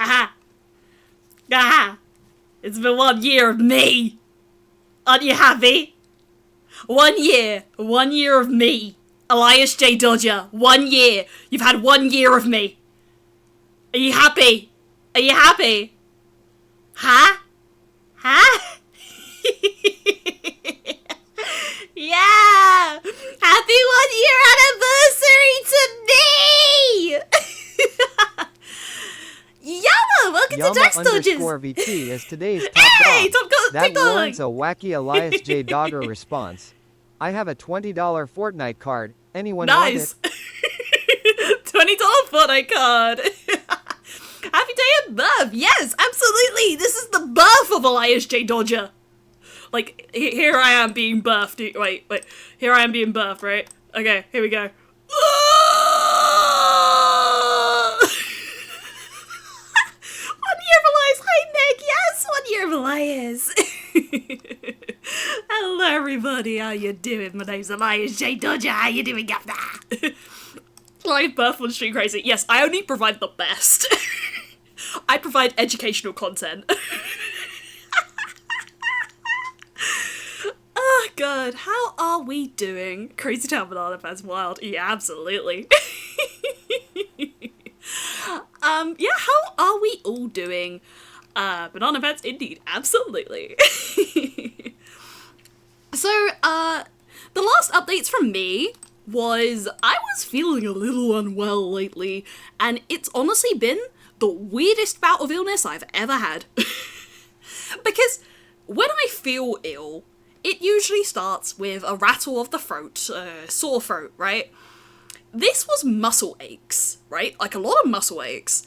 Haha. Haha. It's been 1 year of me. Aren't you happy? 1 year. 1 year of me. Elias J. Dodger. 1 year. You've had 1 year of me. Are you happy? Are you happy? Huh? Huh? Yeah! Happy 1 year anniversary to me! Yama! Welcome to Dark Storages! _VT is today's top Hey! dog. That TikTok! warrants a wacky Elias J. Dogger response. I have a $20 Fortnite card. Anyone want Nice! it? $20 Fortnite card! Happy day of birth! Yes, absolutely! This is the birth of Elias J. Dodger! Like, here I am being birthed. Wait. Here I am being birthed, right? Okay, here we go. 1 year of Elias! Hi, Nick! Yes, 1 year of Elias! Hello, everybody. How you doing? My name's Elias J. Dodger. How you doing, Governor? Live birth on Street Crazy. Yes, I only provide the best. I provide educational content. Oh god, how are we doing? Crazy Town Banana Fans wild. Yeah, absolutely. Yeah, how are we all doing? Banana Fans indeed, absolutely. So, the last updates from me was I was feeling a little unwell lately, and it's honestly been the weirdest bout of illness I've ever had. Because when I feel ill, it usually starts with a rattle of the throat, sore throat, right? This was muscle aches, right? Like a lot of muscle aches.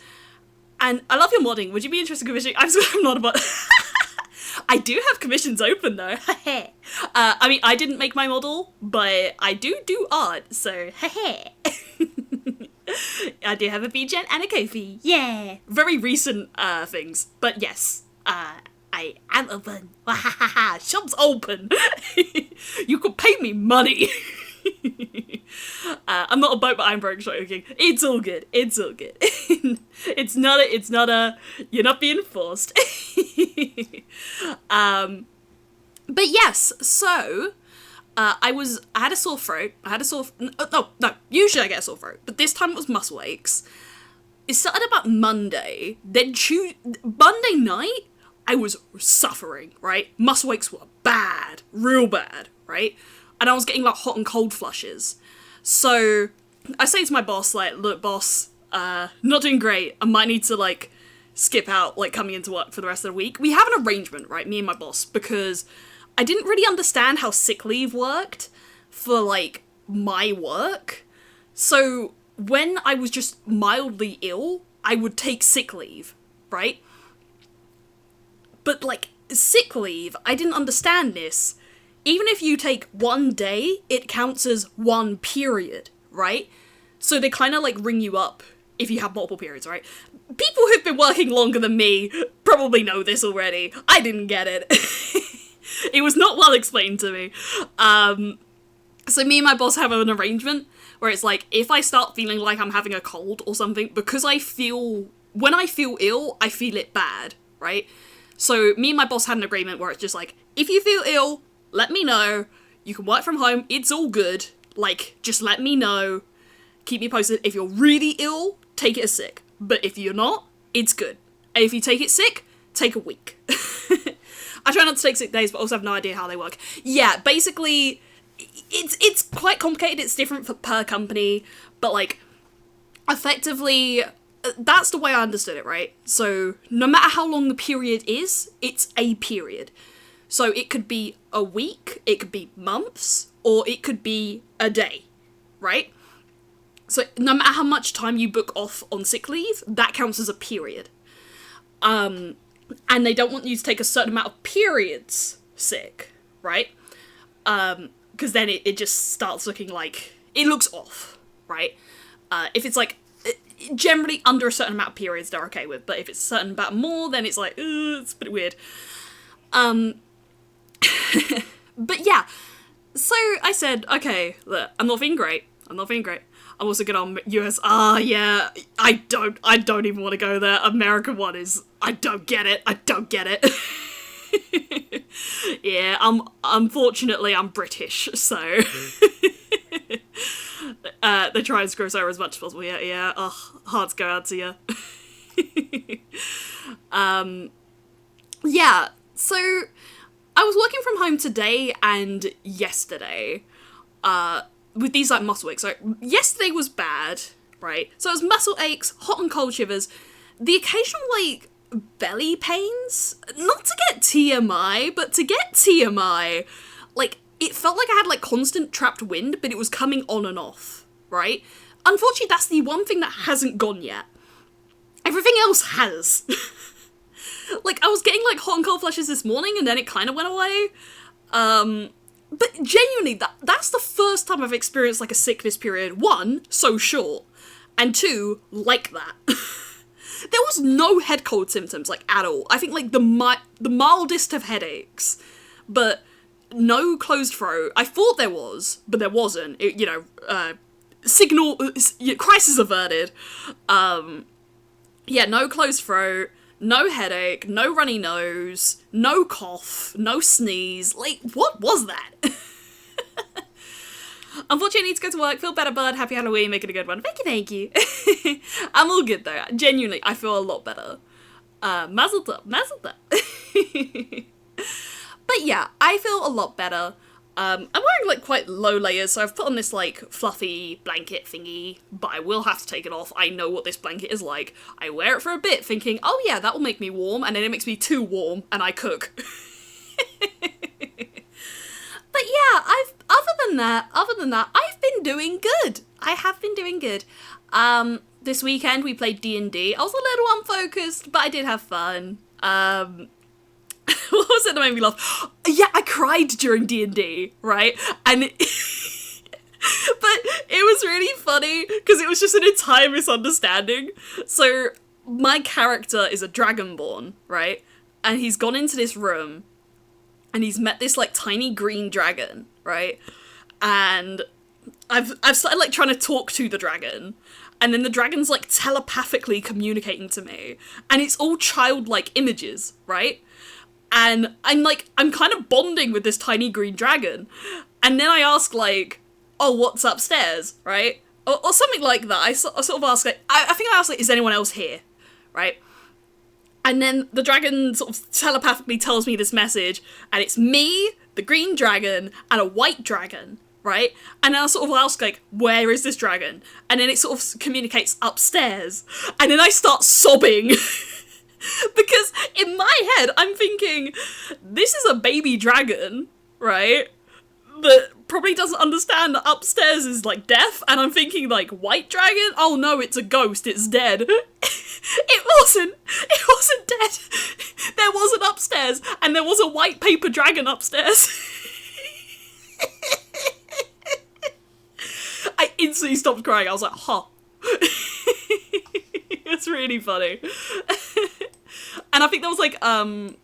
And I love your modding. Would you be interested in commissioning? I'm not about... I do have commissions open though. I mean, I didn't make my model, but I do art, so I do have a BGen and a Ko-fi. Yeah. Very recent things, but yes. I am open. Shop's open. You could pay me money. I'm not a boat, but I'm broke. Joking. It's all good. It's all good. It's not a. You're not being forced. But yes. So, I had a sore throat. No. Usually I get a sore throat, but this time it was muscle aches. It started about Monday. Then Monday night, I was suffering, right? Muscle aches were bad, real bad, right? And I was getting like hot and cold flushes. So I say to my boss, like, look, boss, not doing great. I might need to like skip out like coming into work for the rest of the week. We have an arrangement, right? Me and my boss, because I didn't really understand how sick leave worked for like my work. So when I was just mildly ill, I would take sick leave, right? But, like, sick leave, I didn't understand this. Even if you take 1 day, it counts as 1 period, right? So they kind of, like, ring you up if you have multiple periods, right? People who've been working longer than me probably know this already. I didn't get it. It was not well explained to me. So me and my boss have an arrangement where it's like, if I start feeling like I'm having a cold or something, because when I feel ill, I feel it bad, right? So me and my boss had an agreement where it's just like, if you feel ill, let me know. You can work from home. It's all good. Like, just let me know. Keep me posted. If you're really ill, take it as sick. But if you're not, it's good. And if you take it sick, take a week. I try not to take sick days, but also have no idea how they work. Yeah, basically, it's quite complicated. It's different per company. But, like, effectively, that's the way I understood it, right? So, no matter how long the period is, it's a period. So, it could be a week, it could be months, or it could be a day, right? So, no matter how much time you book off on sick leave, that counts as a period. And they don't want you to take a certain amount of periods sick, right? Because then it just starts looking like, it looks off, right? If it's like, generally under a certain amount of periods they're okay with, but if it's a certain amount more, then it's like, it's a bit weird. But yeah, so I said, okay, look, I'm not feeling great. I'm also good on US. Yeah, I don't even want to go there. American one is, I don't get it. Yeah, unfortunately I'm British, so they try and screw us over as much as possible. Yeah. Hearts go out to you. Yeah, so I was working from home today and yesterday, with these like muscle aches. So yesterday was bad, right? So it was muscle aches, hot and cold shivers, the occasional like belly pains. Not to get TMI, but to get TMI, like it felt like I had like constant trapped wind, but it was coming on and off, right? Unfortunately, that's the one thing that hasn't gone yet. Everything else has. Like, I was getting, like, hot and cold flushes this morning, and then it kind of went away. But genuinely, that's the first time I've experienced, like, a sickness period. One, so short. And two, like that. There was no head cold symptoms, like, at all. I think, like, the mildest of headaches. But no closed throat. I thought there was, but there wasn't. It, crisis averted. Yeah, no closed throat. No headache, no runny nose, no cough, no sneeze. Like, what was that? Unfortunately, I need to go to work. Feel better, bud. Happy Halloween. Make it a good one. Thank you. I'm all good, though. Genuinely, I feel a lot better. Mazel tov. But yeah, I feel a lot better. I'm wearing, like, quite low layers, so I've put on this, like, fluffy blanket thingy, but I will have to take it off. I know what this blanket is like. I wear it for a bit, thinking, oh yeah, that will make me warm, and then it makes me too warm, and I cook. But yeah, other than that, I've been doing good. I have been doing good. This weekend we played D&D. I was a little unfocused, but I did have fun. What was it that made me laugh? Yeah, I cried during D&D, right? And but it was really funny because it was just an entire misunderstanding. So my character is a dragonborn, right? And he's gone into this room and he's met this like tiny green dragon, right? And I've started like trying to talk to the dragon. And then the dragon's like telepathically communicating to me. And it's all childlike images, right? And I'm kind of bonding with this tiny green dragon. And then I ask, like, oh, what's upstairs, right? Or something like that. I sort of ask, like, I think I asked, like, is anyone else here, right? And then the dragon sort of telepathically tells me this message, and it's me, the green dragon, and a white dragon, right? And then I sort of ask, like, where is this dragon? And then it sort of communicates upstairs. And then I start sobbing. Because in my head, I'm thinking, this is a baby dragon, right? That probably doesn't understand that upstairs is, like, death. And I'm thinking, like, white dragon? Oh no, it's a ghost, it's dead. It wasn't dead. There was an upstairs, and there was a white paper dragon upstairs. I instantly stopped crying. I was like, huh. It's really funny. And I think there was like, I'm trying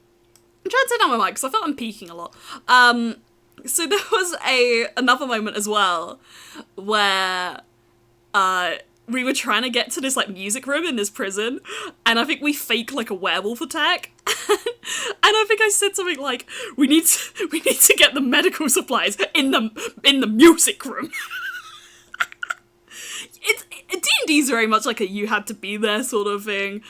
to turn down my mic because I felt I'm peaking a lot. So there was another moment as well where we were trying to get to this like music room in this prison, and I think we faked like a werewolf attack. And I think I said something like, we need to get the medical supplies in the music room. D&D's very much like a you had to be there sort of thing,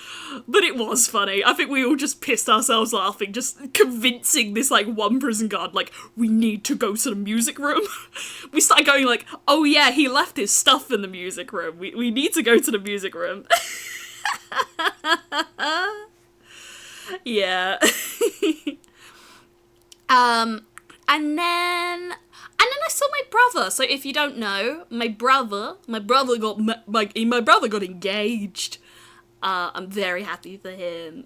but it was funny. I think we all just pissed ourselves laughing, just convincing this like one prison guard, like, we need to go to the music room. We started going like, oh yeah, he left his stuff in the music room. We need to go to the music room. Yeah. And then I saw my brother. So if you don't know, my brother got engaged. I'm very happy for him.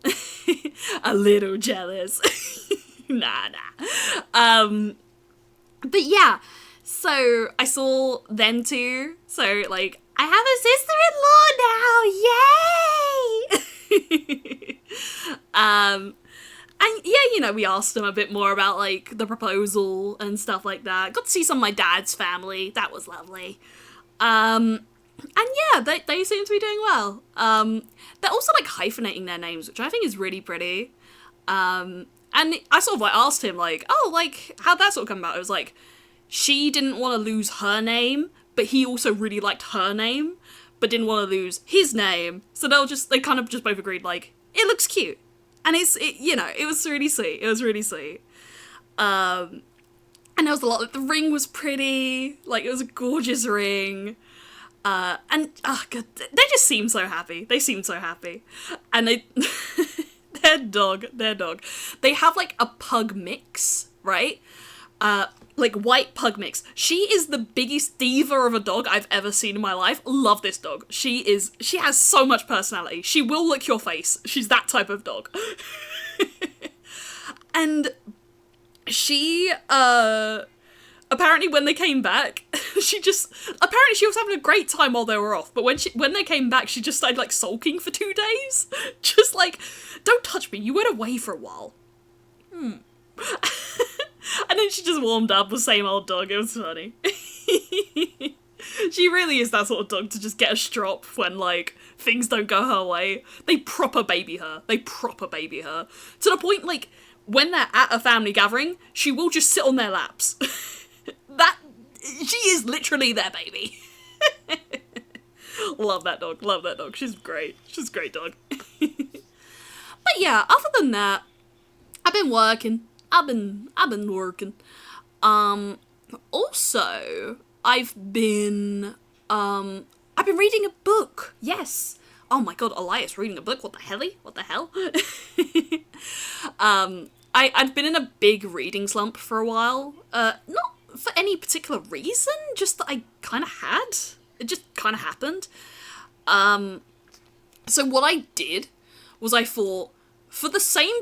A little jealous. Nah. But yeah, so I saw them two. So like, I have a sister-in-law now. Yay! And yeah, you know, we asked them a bit more about, like, the proposal and stuff like that. Got to see some of my dad's family. That was lovely. And yeah, they seem to be doing well. They're also like hyphenating their names, which I think is really pretty. And I sort of like asked him like, oh, like how'd that sort of come about? It was like she didn't want to lose her name, but he also really liked her name, but didn't want to lose his name. So they kind of just both agreed like it looks cute, and it was really sweet. It was really sweet. And there was a lot. Like, the ring was pretty. Like it was a gorgeous ring. And oh god, they just seem so happy. They seem so happy, and they their dog. They have like a pug mix, right? Like white pug mix. She is the biggest diva of a dog I've ever seen in my life. Love this dog. She has so much personality. She will lick your face. She's that type of dog. And she apparently when they came back, she was having a great time while they were off, but when they came back, she just started like sulking for 2 days. Just like, don't touch me, you went away for a while. And then she just warmed up with same old dog. It was funny. She really is that sort of dog to just get a strop when like things don't go her way. They proper baby her. To the point like when they're at a family gathering, she will just sit on their laps. She is literally their baby. Love that dog. She's great. She's a great dog. But yeah, other than that, I've been working. Also, I've been reading a book. Yes. Oh my god, Elias reading a book. What the hell? I'd been in a big reading slump for a while. Not for any particular reason, just that I kind of had. It just kind of happened. So what I did was I thought, for the same...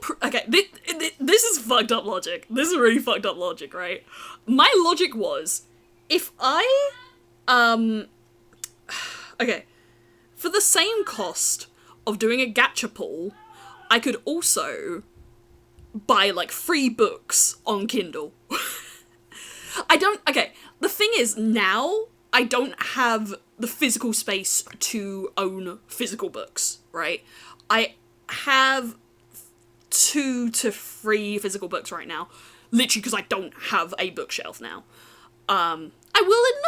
this is fucked up logic. This is really fucked up logic, right? My logic was, if I... for the same cost of doing a gacha pull, I could also buy, like, free books on Kindle. The thing is, now, I don't have the physical space to own physical books, right? I have 2 to 3 physical books right now, literally because I don't have a bookshelf now. I will in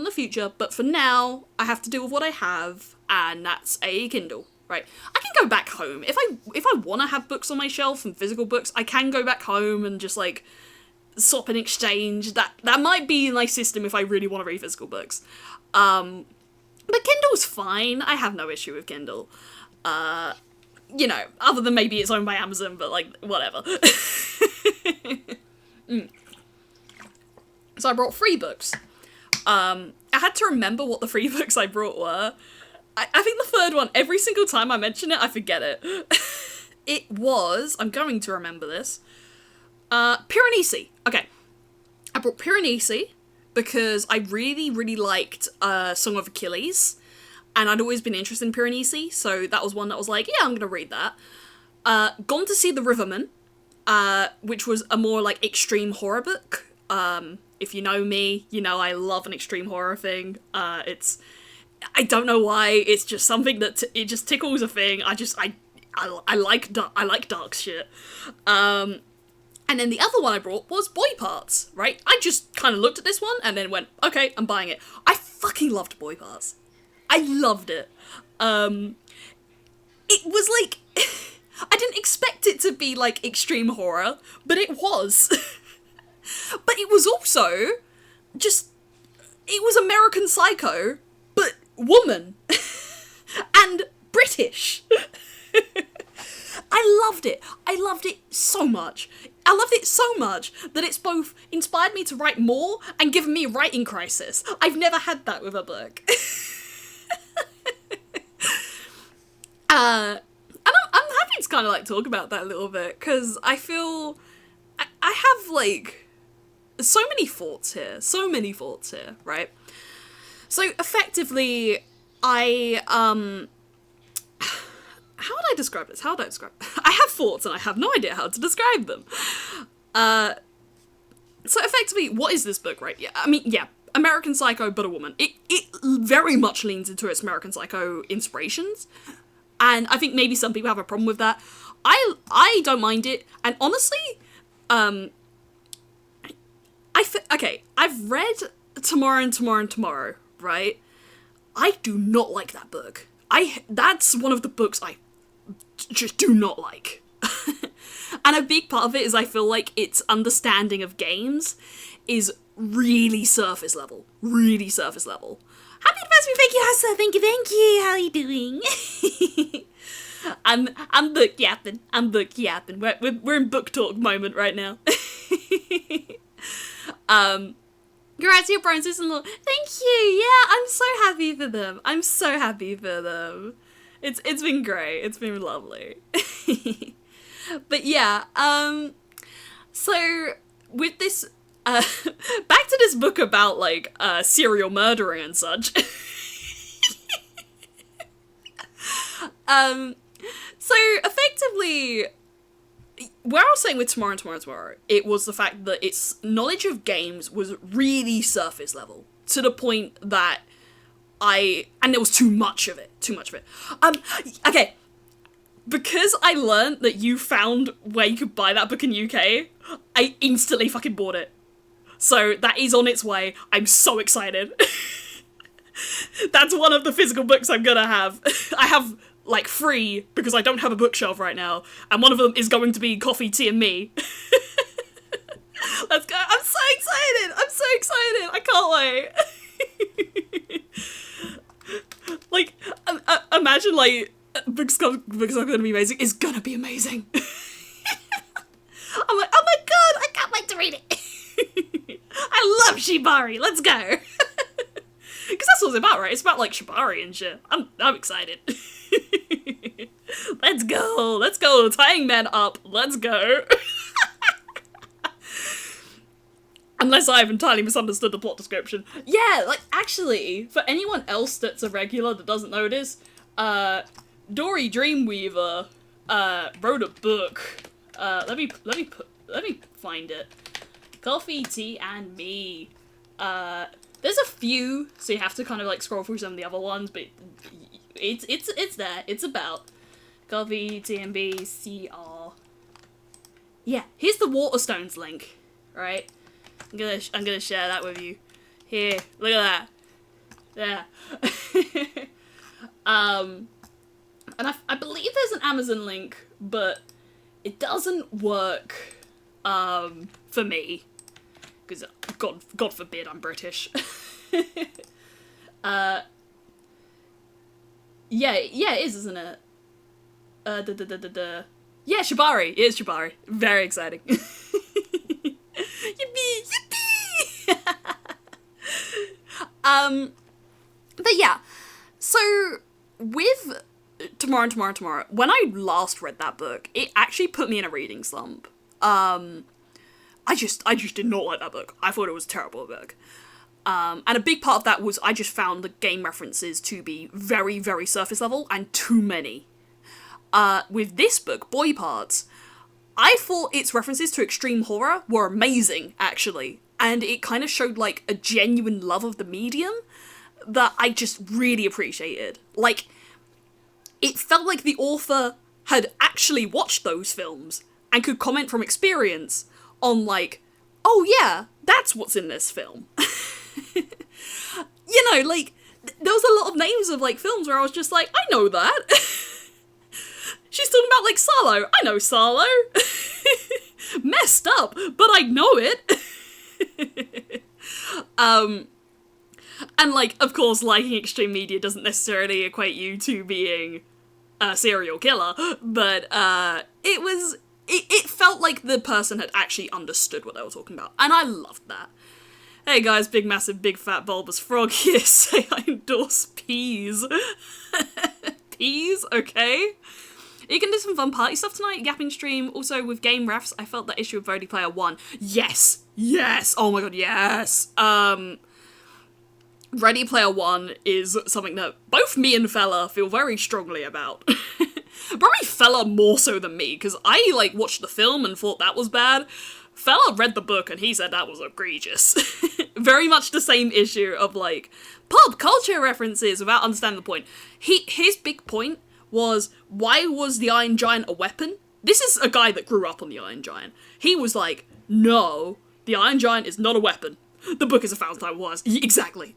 the future, but for now, I have to deal with what I have, and that's a Kindle, right? I can go back home. If I want to have books on my shelf and physical books, I can go back home and just, like, swap and exchange. That might be my system if I really want to read physical books. But Kindle's fine. I have no issue with Kindle. Other than maybe it's owned by Amazon, but, like, whatever. So I brought 3 books. I had to remember what the 3 books I brought were. I think the 3rd one, every single time I mention it, I forget it. It was, I'm going to remember this, Piranesi. Okay. I brought Piranesi because I really, really liked Song of Achilles, and I'd always been interested in Piranesi, so that was one that was like, yeah, I'm gonna read that. Gone to See the Riverman, which was a more, like, extreme horror book. If you know me, you know I love an extreme horror thing. I don't know why, it's just something that, it just tickles a thing. I like dark shit. And then the other one I brought was Boy Parts, right? I just kind of looked at this one and then went, okay, I'm buying it. I fucking loved Boy Parts. I loved it. It was like, I didn't expect it to be like extreme horror, but it was. But it was also just, it was American Psycho, but woman. And British. I loved it. I loved it so much. I loved it so much that it's both inspired me to write more and given me a writing crisis. I've never had that with a book. And I'm happy to kind of like talk about that a little bit, because I feel I have like so many thoughts here, right? So effectively, I how would I describe this? I have thoughts and I have no idea how to describe them. So effectively, what is this book, right? Yeah, I mean, yeah. American Psycho, but a woman. It very much leans into its American Psycho inspirations, and I think maybe some people have a problem with that. I don't mind it, and honestly, okay, I've read Tomorrow and Tomorrow and Tomorrow, right? I do not like that book. That's one of the books I just do not like. And a big part of it is I feel like its understanding of games is really surface level. Really surface level. Happy anniversary, thank you, Hassa, thank you, how are you doing? I'm book yapping. We're in book talk moment right now. Congrats to your brother and sister-in-law. Thank you. Yeah, I'm so happy for them. It's been great. It's been lovely. But yeah, so with this, back to this book about like serial murdering and such. So effectively, where I was saying with Tomorrow and Tomorrow and Tomorrow, it was the fact that its knowledge of games was really surface level, to the point that and there was too much of it. Okay, because I learned that you found where you could buy that book in UK, I instantly fucking bought it. So that is on its way. I'm so excited. That's one of the physical books I'm gonna have. I have like 3 because I don't have a bookshelf right now, and one of them is going to be Coffee, Tea and Me. Let's go. I'm so excited. I can't wait. Like, imagine like books are gonna be amazing. It's gonna be amazing. I'm like, oh my god, I can't wait to read it. I love Shibari. Let's go. Because that's what it's about, right? It's about like Shibari and shit. I'm excited. Let's go, tying men up, let's go. Unless I've entirely misunderstood the plot description. Yeah, like, actually, for anyone else that's a regular that doesn't know this, Dory Dreamweaver, wrote a book. Let me find it. Coffee, Tea, and Me. There's a few, so you have to kind of, like, scroll through some of the other ones, but it's there. It's about Coffee, TMB, CR. Yeah, here's the Waterstones link, right? I'm gonna share that with you. Here, look at that. Yeah. And I believe there's an Amazon link, but it doesn't work for me, because God forbid I'm British. Yeah, it is, isn't it? Yeah, Shibari. It is Shibari. Very exciting. Yippee! But yeah, so with Tomorrow and Tomorrow and Tomorrow, when I last read that book, it actually put me in a reading slump. I just did not like that book. I thought it was a terrible book. And a big part of that was I just found the game references to be very, very surface level and too many. With this book, Boy Parts, I thought its references to extreme horror were amazing, actually. And it kind of showed, like, a genuine love of the medium that I just really appreciated. Like, it felt like the author had actually watched those films and could comment from experience on, like, oh yeah, that's what's in this film. You know, like, there was a lot of names of, like, films where I was just like, I know that. She's talking about, like, Sarlo. I know Sarlo. Messed up, but I know it. And, like, of course, liking extreme media doesn't necessarily equate you to being a serial killer, but, it felt like the person had actually understood what they were talking about, and I loved that. Hey guys, big massive big fat bulbous frog here, say I endorse peas. Peas, okay? You can do some fun party stuff tonight, yapping stream. Also, with game refs, I felt that issue of Ready Player 1. Yes! Oh my god, yes! Ready Player 1 is something that both me and Fella feel very strongly about. Probably Fella more so than me, because I, like, watched the film and thought that was bad. Fella read the book and he said that was egregious. Very much the same issue of, like, pop culture references without understanding the point. His big point was, why was the Iron Giant a weapon? This is a guy that grew up on the Iron Giant. He was like, no, the Iron Giant is not a weapon. The book is 1,000 times worse. Exactly.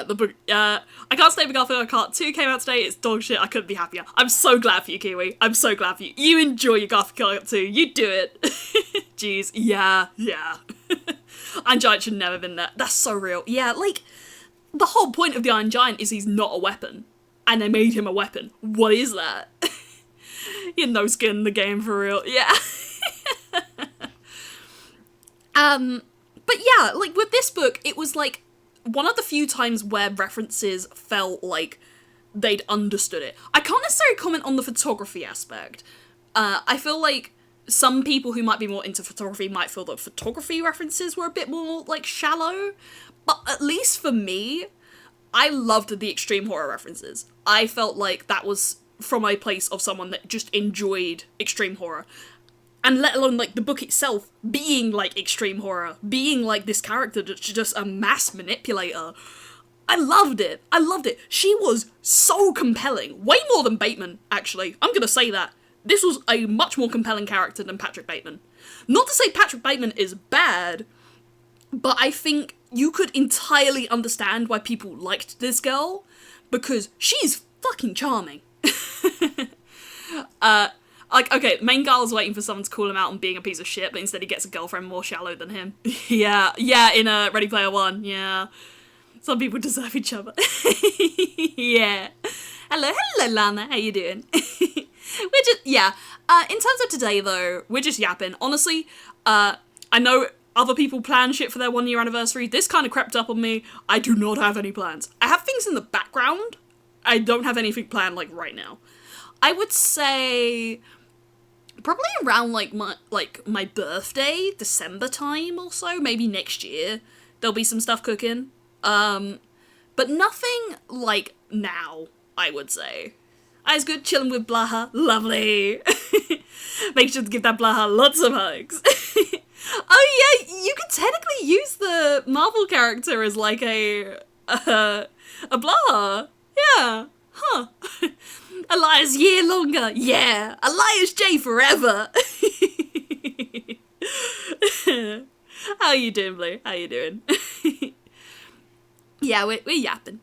The book, I Can't Stay Garfield Kart 2 came out today. It's dog shit. I couldn't be happier. I'm so glad for you, Kiwi. I'm so glad for you. You enjoy your Garfield Kart 2. You do it. Jeez. Yeah. Iron Giant should never have been there. That's so real. Yeah, like, the whole point of the Iron Giant is he's not a weapon. And they made him a weapon. What is that? He had no skin in the game, for real. Yeah. But yeah, like, with this book, it was, like, one of the few times where references felt like they'd understood it. I can't necessarily comment on the photography aspect. I feel like some people who might be more into photography might feel that photography references were a bit more, like, shallow. But at least for me, I loved the extreme horror references. I felt like that was from a place of someone that just enjoyed extreme horror. And let alone, like, the book itself being, like, extreme horror. Being, like, this character that's just a mass manipulator. I loved it. She was so compelling. Way more than Bateman, actually. I'm gonna say that. This was a much more compelling character than Patrick Bateman. Not to say Patrick Bateman is bad, but I think you could entirely understand why people liked this girl, because she's fucking charming. Like, okay, main guy is waiting for someone to call him out on being a piece of shit, but instead he gets a girlfriend more shallow than him. yeah, in Ready Player One, yeah. Some people deserve each other. Yeah. Hello, Lana, how you doing? In terms of today, though, we're just yapping. Honestly, I know other people plan shit for their 1 year anniversary. This kind of crept up on me. I do not have any plans. I have things in the background. I don't have anything planned, like, right now. I would say probably around, like, my birthday, December time or so, maybe next year, there'll be some stuff cooking. But nothing, like, now, I would say. I was good chilling with Blaha. Lovely. Make sure to give that Blaha lots of hugs. Oh yeah, you could technically use the Marvel character as, like, a Blaha. Yeah. Huh. Elias year longer. Yeah. Elias J forever. How you doing, Blue? How you doing? Yeah, we're yapping.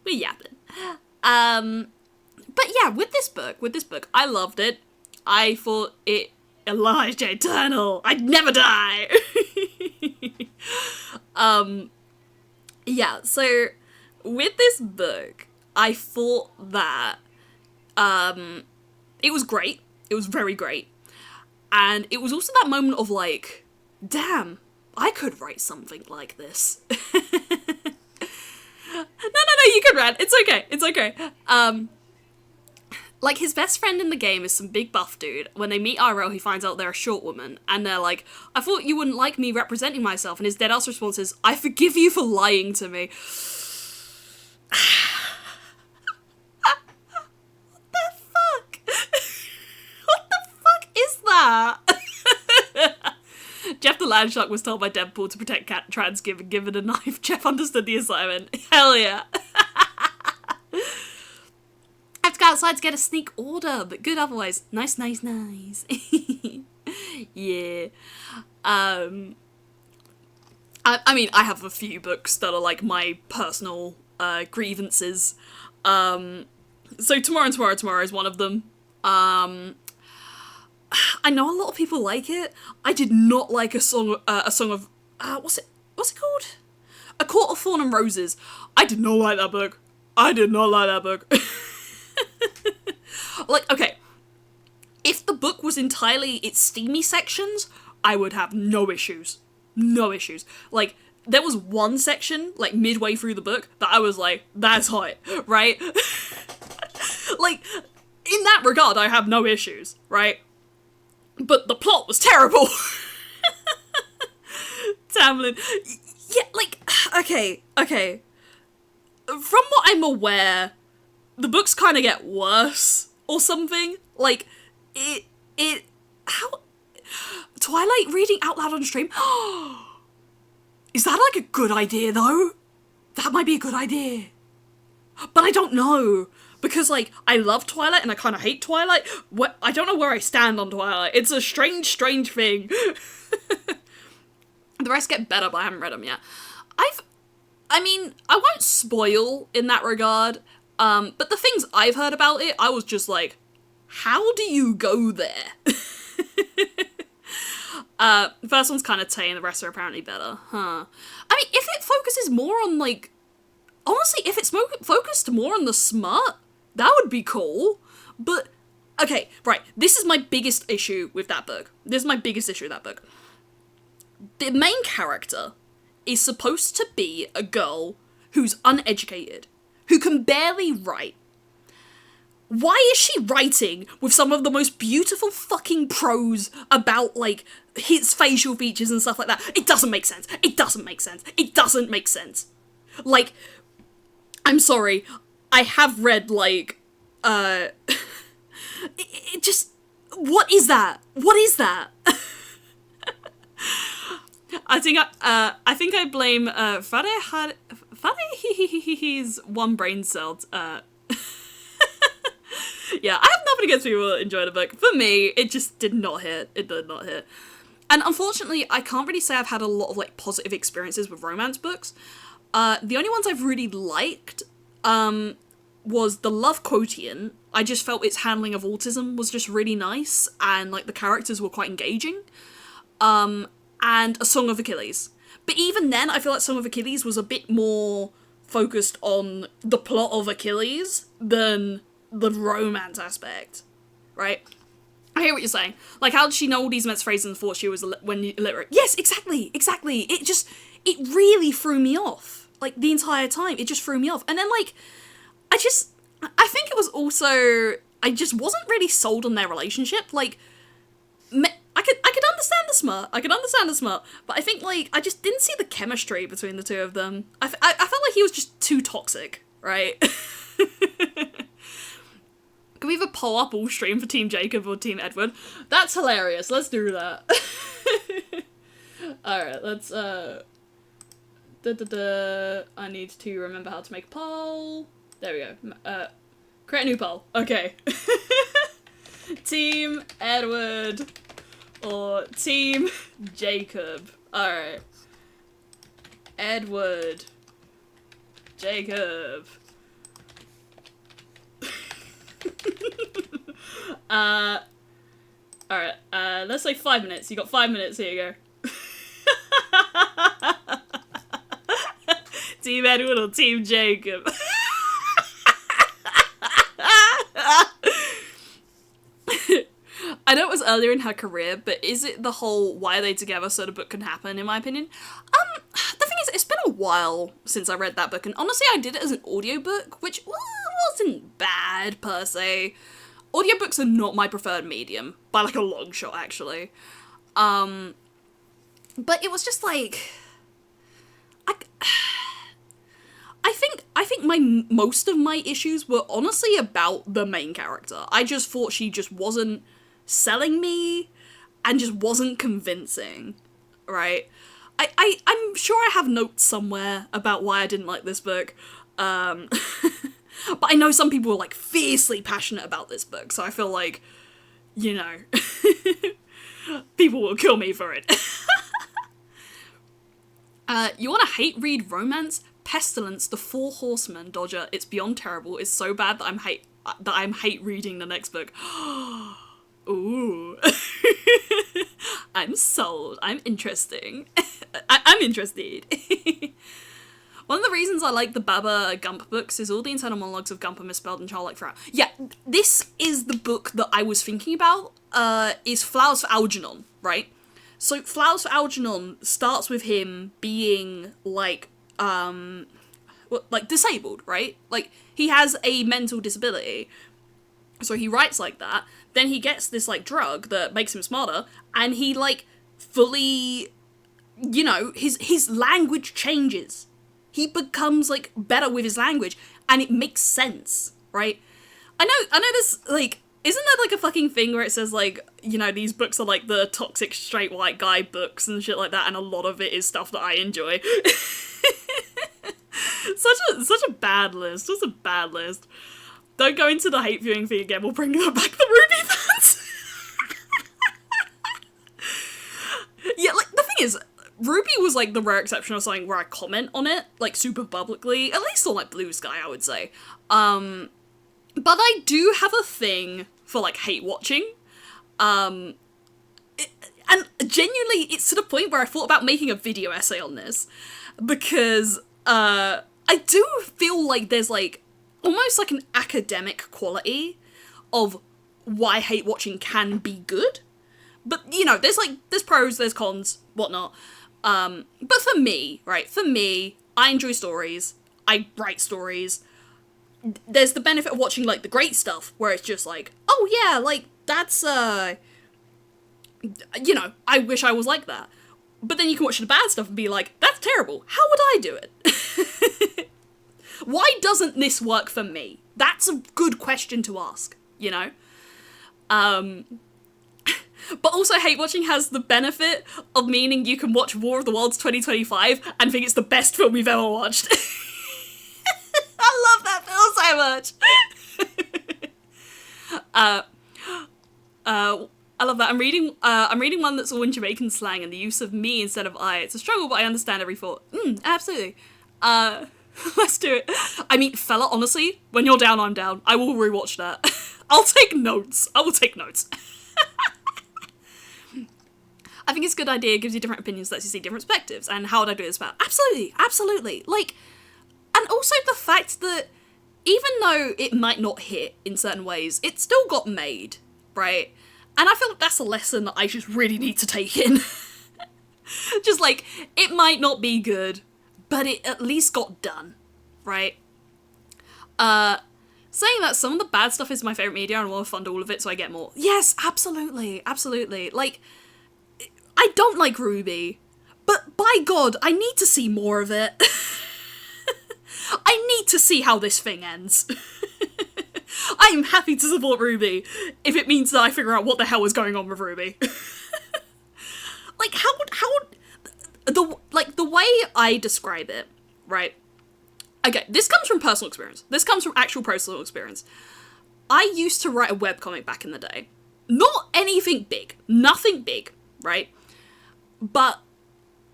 But yeah, with this book, I loved it. I thought it, Elias J Eternal. I'd never die. Yeah, so with this book, I thought that it was great. It was very great. And it was also that moment of, like, damn, I could write something like this. No, you can rant. It's okay. Like, his best friend in the game is some big buff dude. When they meet IRL, he finds out they're a short woman, and they're like, I thought you wouldn't like me representing myself, and his deadass response is, I forgive you for lying to me. What the fuck is that? Jeff the Land Shark was told by Deadpool to protect Cat Transgive and given a knife. Jeff understood the assignment. Hell yeah. I have to go outside to get a sneak order, but good otherwise. Nice. Yeah. I mean, I have a few books that are, like, my personal grievances. So Tomorrow is one of them. I know a lot of people like it. I did not like a song of what's it called? A Court of Thorn and Roses. I did not like that book. Like, okay, if the book was entirely its steamy sections, I would have no issues. Like, there was one section, like, midway through the book that I was like, that's hot, right? Like, in that regard, I have no issues, right? But the plot was terrible. Tamlin. Yeah, like, okay. From what I'm aware, the books kind of get worse or something. Like, how Twilight reading out loud on stream? Is that like a good idea though? That might be a good idea. But I don't know. Because, like, I love Twilight and I kind of hate Twilight. I don't know where I stand on Twilight. It's a strange, strange thing. The rest get better, but I haven't read them yet. I won't spoil in that regard. But the things I've heard about it, I was just like, how do you go there? The first one's kind of tame, the rest are apparently better. Huh. I mean, if it focuses more on, like... Honestly, if it's focused more on the smut, that would be cool. But, okay, right. This is my biggest issue with that book. The main character is supposed to be a girl who's uneducated, who can barely write. Why is she writing with some of the most beautiful fucking prose about, like, his facial features and stuff like that? It doesn't make sense. Like, I'm sorry, I have read, like, it just, what is that? I think I blame, Fade's one brain cell, yeah, I have nothing against people that enjoy the book. For me, it just did not hit. And unfortunately, I can't really say I've had a lot of, like, positive experiences with romance books. The only ones I've really liked, was The Love Quotient. I just felt its handling of autism was just really nice, and, like, the characters were quite engaging. And A Song of Achilles. But even then, I feel like Song of Achilles was a bit more focused on the plot of Achilles than the romance aspect, right? I hear what you're saying. Like, how did she know all these immense phrases and thought she was illiterate? Yes, exactly. It really threw me off. Like, the entire time, it just threw me off. And then, like, I think it was also, I just wasn't really sold on their relationship. Like, I could understand the smart, but I think, like, I just didn't see the chemistry between the two of them. I felt like he was just too toxic, right? Can we either poll up all stream for Team Jacob or Team Edward? That's hilarious. Let's do that. Alright, let's, I need to remember how to make a poll. There we go. Create a new poll. Okay. Team Edward or Team Jacob. Alright. Edward. Jacob. Alright, let's say 5 minutes. You got 5 minutes, here you go. Team Edward or Team Jacob? I know it was earlier in her career, but is it the whole why are they together so the book can happen, in my opinion? The thing is, it's been a while since I read that book, and honestly I did it as an audiobook, which wasn't bad per se. Audiobooks are not my preferred medium, by like a long shot actually. But it was just like, I think most of my issues were honestly about the main character. I just thought she just wasn't selling me and just wasn't convincing, right? I'm sure I have notes somewhere about why I didn't like this book. But I know some people are, like, fiercely passionate about this book, so I feel like, you know, people will kill me for it. You want to hate read romance? Pestilence, The Four Horsemen, Dodger. It's beyond terrible. It's so bad that I'm hate reading the next book. Ooh. I'm sold. I'm interesting. I'm interested. One of the reasons I like the Baba Gump books is all the internal monologues of Gump are misspelled and childlike throughout. Yeah, this is the book that I was thinking about, is Flowers for Algernon, right? So Flowers for Algernon starts with him being, like, disabled, right? Like, he has a mental disability. So he writes like that, then he gets this, like, drug that makes him smarter, and he, like, fully, you know, his language changes. He becomes, like, better with his language, and it makes sense, right? I know there's, like, Isn't there, like, a fucking thing where it says, like, you know, these books are, like, the toxic straight white guy books and shit like that, and a lot of it is stuff that I enjoy. Such a bad list. Just a bad list. Don't go into the hate viewing thing again. We'll bring back the Ruby fans. Yeah, like, the thing is, Ruby was, like, the rare exception of something where I comment on it, like, super publicly. At least on, like, Blue Sky, I would say. But I do have a thing for, like, hate watching. And genuinely, it's to the point where I thought about making a video essay on this. Because, I do feel like there's, like, almost like an academic quality of why hate watching can be good. But, you know, there's pros, there's cons, whatnot. But for me, I enjoy stories. I write stories. There's the benefit of watching, like, the great stuff, where it's just like, oh yeah, like, that's, you know, I wish I was like that. But then you can watch the bad stuff and be like, that's terrible. How would I do it? Why doesn't this work for me? That's a good question to ask, you know? But also, hate watching has the benefit of meaning you can watch War of the Worlds 2025 and think it's the best film you've ever watched. I love that film so much. I love that. I'm reading one that's all in Jamaican slang and the use of me instead of I. It's a struggle, but I understand every thought. Absolutely. Let's do it. I mean, fella, honestly, when you're down, I'm down. I will rewatch that. I'll take notes. I will take notes. I think it's a good idea. It gives you different opinions, lets you see different perspectives. And how would I do this about? Absolutely. Absolutely. Like, and also the fact that even though it might not hit in certain ways, it still got made, right? And I feel like that's a lesson that I just really need to take in. Just like, it might not be good, but it at least got done, right? Saying that, some of the bad stuff is my favourite media and I want to fund all of it so I get more. Yes, absolutely, absolutely. Like, I don't like Ruby, but by God, I need to see more of it. I need to see how this thing ends. I am happy to support Ruby if it means that I figure out what the hell is going on with Ruby. Like, how would the way I describe it, right? Okay, this comes from personal experience. This comes from actual personal experience. I used to write a webcomic back in the day. Not anything big. Nothing big, right? But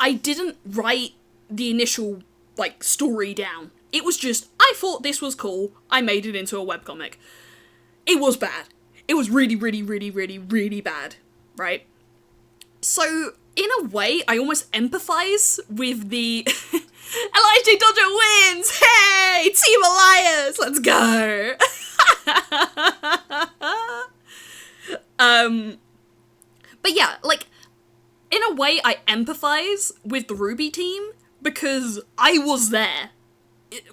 I didn't write the initial, like, story down. It was just, I thought this was cool, I made it into a webcomic. It was bad. It was really, really, really, really, really bad, right? So, in a way, I almost empathize with the... Elias J. Dodger wins! Hey! Team Elias! Let's go! But yeah, like, in a way, I empathize with the Ruby team, because I was there.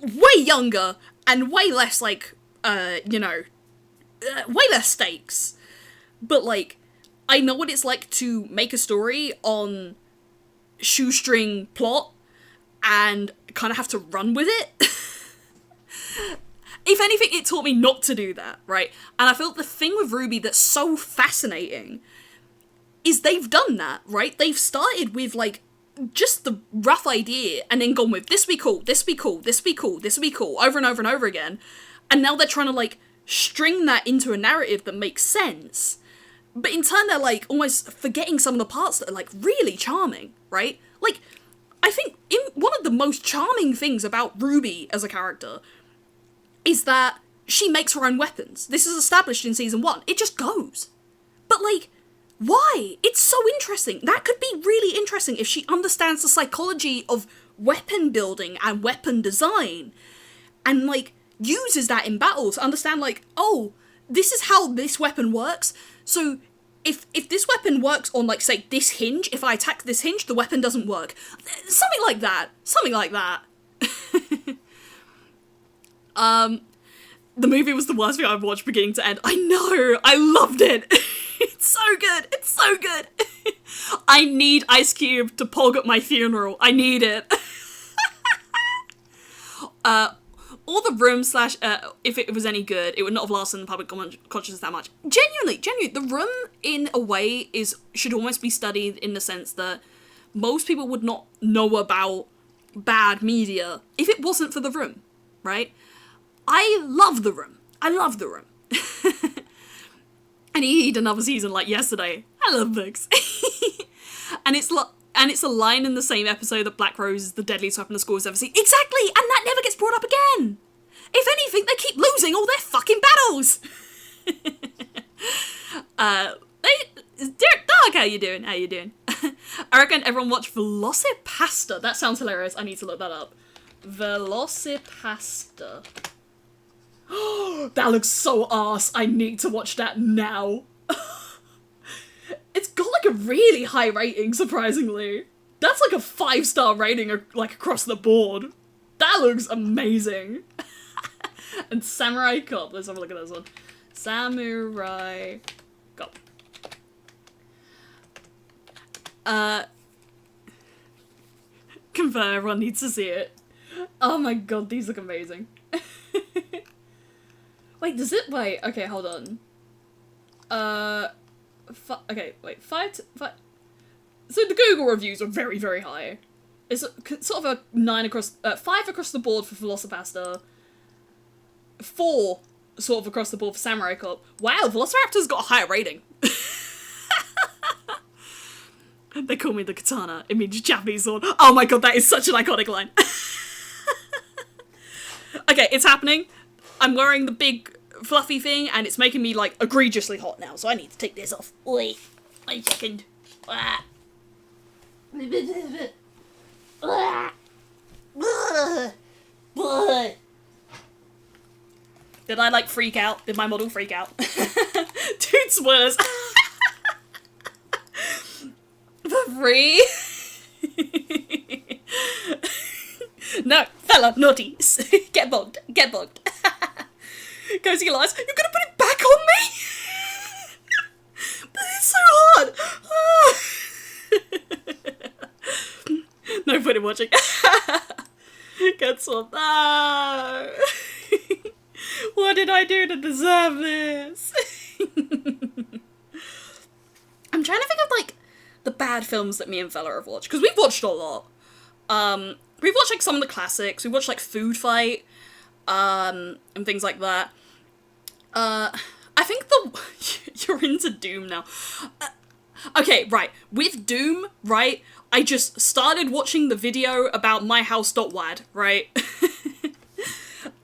Way younger, and way less, like, you know, way less stakes. But, like, I know what it's like to make a story on shoestring plot, and kind of have to run with it. If anything, it taught me not to do that, right? And I feel the thing with Ruby that's so fascinating is they've done that, right? They've started with, like, just the rough idea, and then gone with, this be cool, this be cool, this be cool, this be cool, over and over and over again. And now they're trying to, like, string that into a narrative that makes sense. But in turn, they're, like, almost forgetting some of the parts that are, like, really charming, right? Like, I think one of the most charming things about Ruby as a character is that she makes her own weapons. This is established in season 1. It just goes. But, like, why? It's so interesting. That could be really interesting if she understands the psychology of weapon building and weapon design, and, like, uses that in battle to understand, like, oh, this is how this weapon works, so if this weapon works on, like, say, this hinge, if I attack this hinge, the weapon doesn't work. Something like that. Something like that. The movie was the worst thing I've watched beginning to end. I know! I loved it! It's so good! It's so good! I need Ice Cube to pog at my funeral. I need it. or The Room slash, if it was any good, it would not have lasted in the public consciousness that much. Genuinely, The Room, in a way, should almost be studied in the sense that most people would not know about bad media if it wasn't for The Room, right? I love The Room. I love The Room. I need another season like yesterday. I love books. And it's a line in the same episode that Black Rose is the deadliest weapon the school has ever seen. Exactly! And that never gets brought up again! If anything, they keep losing all their fucking battles! Dog, how you doing? I reckon everyone watch Velocipasta. That sounds hilarious. I need to look that up. Velocipasta. That looks so arse. I need to watch that now. It's got like a really high rating, surprisingly. That's like a 5-star rating, like across the board. That looks amazing. And Samurai Cop. Let's have a look at this one. Samurai Cop. Confirm, everyone needs to see it. Oh my god, these look amazing. Wait, does it? Wait, okay, hold on. Okay, wait, 5. So the Google reviews are very, very high. It's sort of a 5 across the board for Velocipasta. 4 sort of across the board for Samurai Cop. Wow, Velociraptor's got a higher rating. They call me the katana. It means Japanese sword. Oh my god, that is such an iconic line. Okay, it's happening. I'm wearing the big fluffy thing, and it's making me, like, egregiously hot now, so I need to take this off. Wait, 1 second. Did I, like, freak out? Did my model freak out? Dude, spoilers. For free? No, fella, naughty. Get bugged. Go see Elias. You're gonna put it back on me? But it's so hard. No point in watching. Get some. No. What did I do to deserve this? I'm trying to think of, like, the bad films that me and Fella have watched, because we've watched a lot. We've watched, like, some of the classics. We watched, like, Food Fight, and things like that. I think you're into Doom now. Okay, right. With Doom, right, I just started watching the video about myhouse.wad, right?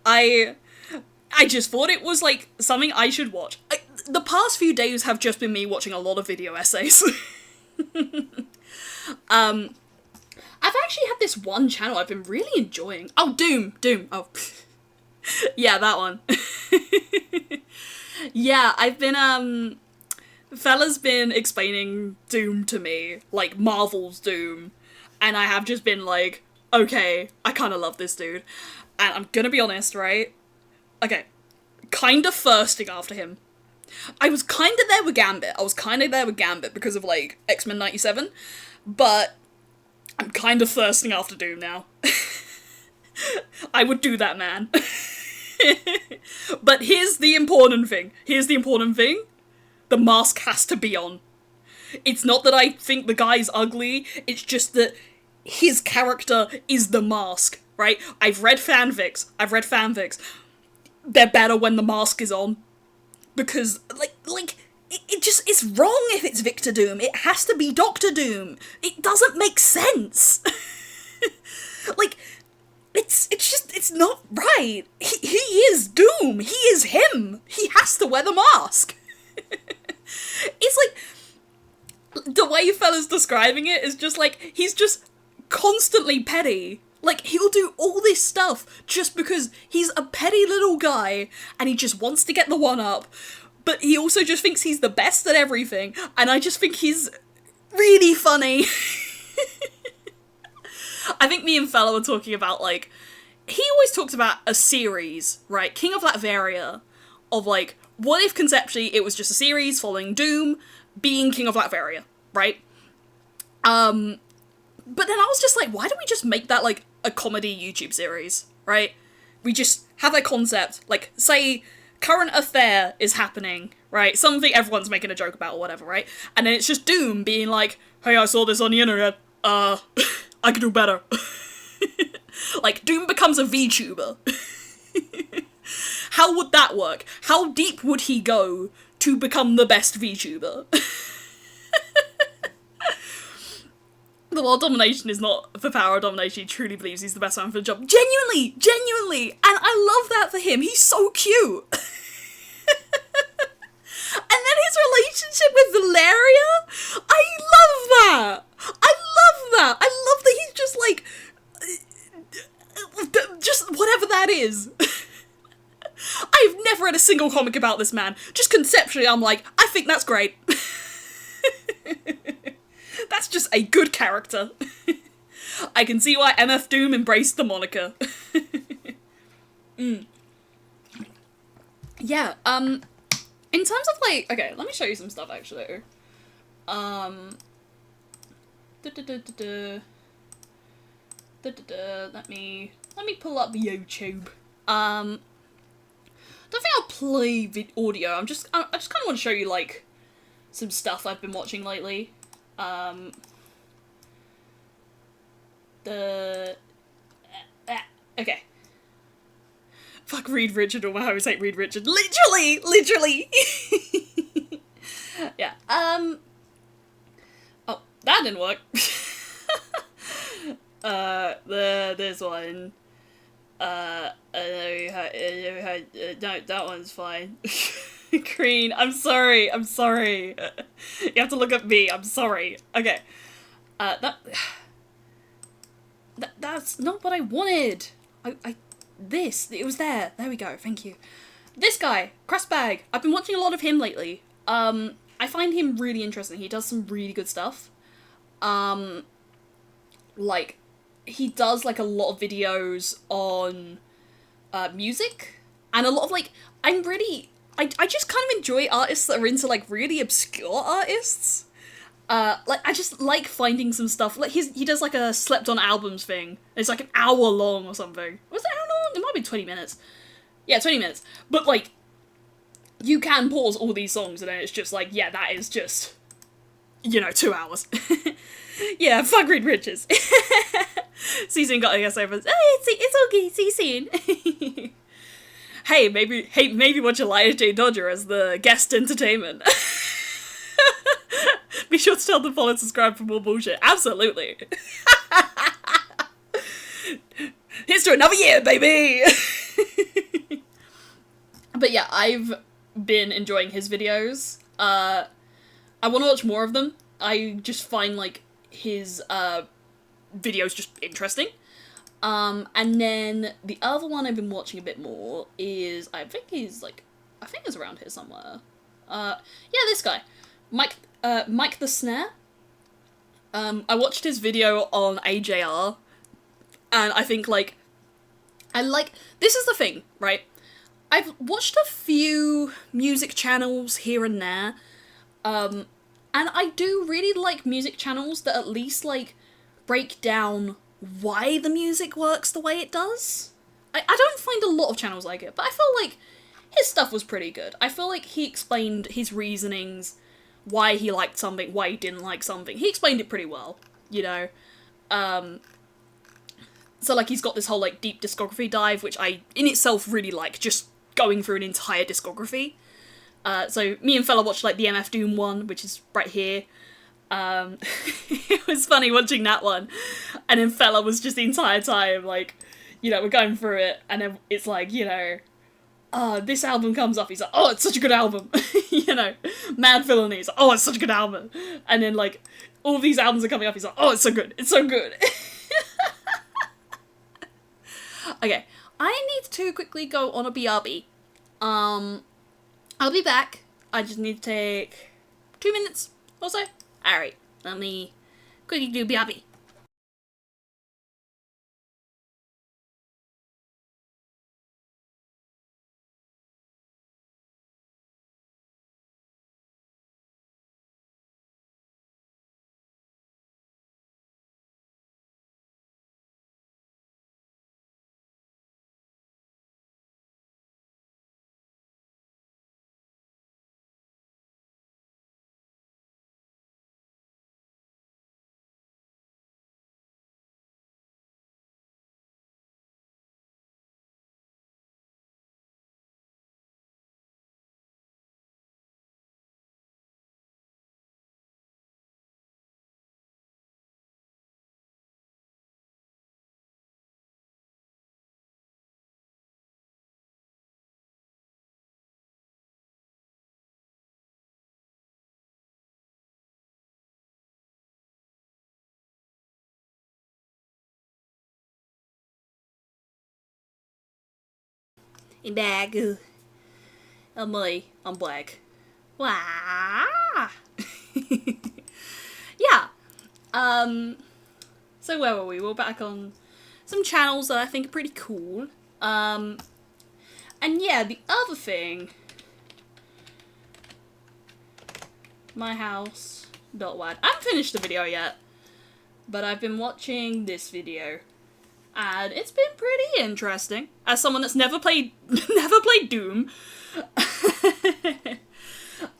I just thought it was, like, something I should watch. The past few days have just been me watching a lot of video essays. I've actually had this one channel I've been really enjoying. Oh, Doom. Oh, yeah, that one. Yeah, I've been, Fella's been explaining Doom to me, like, Marvel's Doom, and I have just been like, okay, I kinda love this dude. And I'm gonna be honest, right? Okay, kinda thirsting after him. I was kinda there with Gambit. Because of, like, X-Men 97, but I'm kind of thirsting after Doom now. I would do that, man. But here's the important thing. The mask has to be on. It's not that I think the guy's ugly, it's just that his character is the mask, right? I've read fanfics. They're better when the mask is on. Because, it's wrong if it's Victor Doom. It has to be Doctor Doom. It doesn't make sense. Like, it's not right. He is Doom. He is him. He has to wear the mask. It's like, the way Fella's describing it is just like, he's just constantly petty. Like, he'll do all this stuff just because he's a petty little guy and he just wants to get the one-up, but he also just thinks he's the best at everything, and I just think he's really funny. I think me and Fella were talking about, like, he always talks about a series, right? King of Latveria, of, like, what if conceptually it was just a series following Doom being King of Latveria, right? But then I was just like, why don't we just make that, like, a comedy YouTube series, right? We just have a concept, like, say, current affair is happening, right? Something everyone's making a joke about or whatever, right? And then it's just Doom being like, hey, I saw this on the internet, I could do better. Like, Doom becomes a VTuber. How would that work? How deep would he go to become the best VTuber? The world domination is not for power domination. He truly believes he's the best man for the job. Genuinely! Genuinely! And I love that for him. He's so cute. And then his relationship with Valeria? I love that! I love that! I love that he's just like... just whatever that is. I've never read a single comic about this man. Just conceptually, I'm like, I think that's great. That's just a good character. I can see why MF Doom embraced the moniker. Yeah, in terms of, like, okay, let me show you some stuff, actually. Let me pull up YouTube. Don't think I'll play audio. I just kind of want to show you, like, some stuff I've been watching lately. Okay. Fuck Reed Richard, or I always hate Reed Richard. Literally! Yeah, oh, that didn't work. This one. No, that one's fine. Green, I'm sorry. You have to look at me, I'm sorry. Okay. That's not what I wanted. It was there. There we go, thank you. This guy, Crustbag, I've been watching a lot of him lately. I find him really interesting. He does some really good stuff. Like, he does, like, a lot of videos on, music, and a lot of, like, I just kind of enjoy artists that are into, like, really obscure artists. Like, I just like finding some stuff, like, he does, like, a slept on albums thing. It's, like, an hour long or something. Was it how long? It might be 20 minutes. Yeah, 20 minutes. But, like, you can pause all these songs and then it's just like, yeah, that is just, 2 hours. Yeah, fuck Reed Richards. See you soon, got guess over. Oh, it's okay, see you soon. Hey, maybe watch Elias J. Dodger as the guest entertainment. Be sure to tell them follow and subscribe for more bullshit. Absolutely. Here's to another year, baby! But yeah, I've been enjoying his videos. I want to watch more of them. I just find, like, his videos just interesting. And then the other one I've been watching a bit more is, I think it's around here somewhere. Yeah, this guy. Mike the Snare. I watched his video on AJR, and I think, like, this is the thing, right? I've watched a few music channels here and there, and I do really like music channels that at least, like, break down why the music works the way it does. I don't find a lot of channels like it, but I feel like his stuff was pretty good. I feel like he explained his reasonings, why he liked something, why he didn't like something. He explained it pretty well, So, like, he's got this whole, like, deep discography dive, which I, in itself, really like, just going through an entire discography. So, me and Fella watched, like, the MF Doom one, which is right here. It was funny watching that one. And then Fella was just the entire time, like, we're going through it, and then it's like, this album comes up, he's like, oh, it's such a good album. Mad Villainy, he's like, oh, it's such a good album. And then, like, all these albums are coming up, he's like, oh, it's so good, it's so good. Okay, I need to quickly go on a BRB. I'll be back. I just need to take 2 minutes or so. Alright, let me quickly do BRB. I'm back. I'm me. I'm black. Wah. Yeah. So where were we? We're back on some channels that I think are pretty cool. And yeah, the other thing, my house. .wad. I haven't finished the video yet, but I've been watching this video, and it's been pretty interesting. As someone that's never played Doom,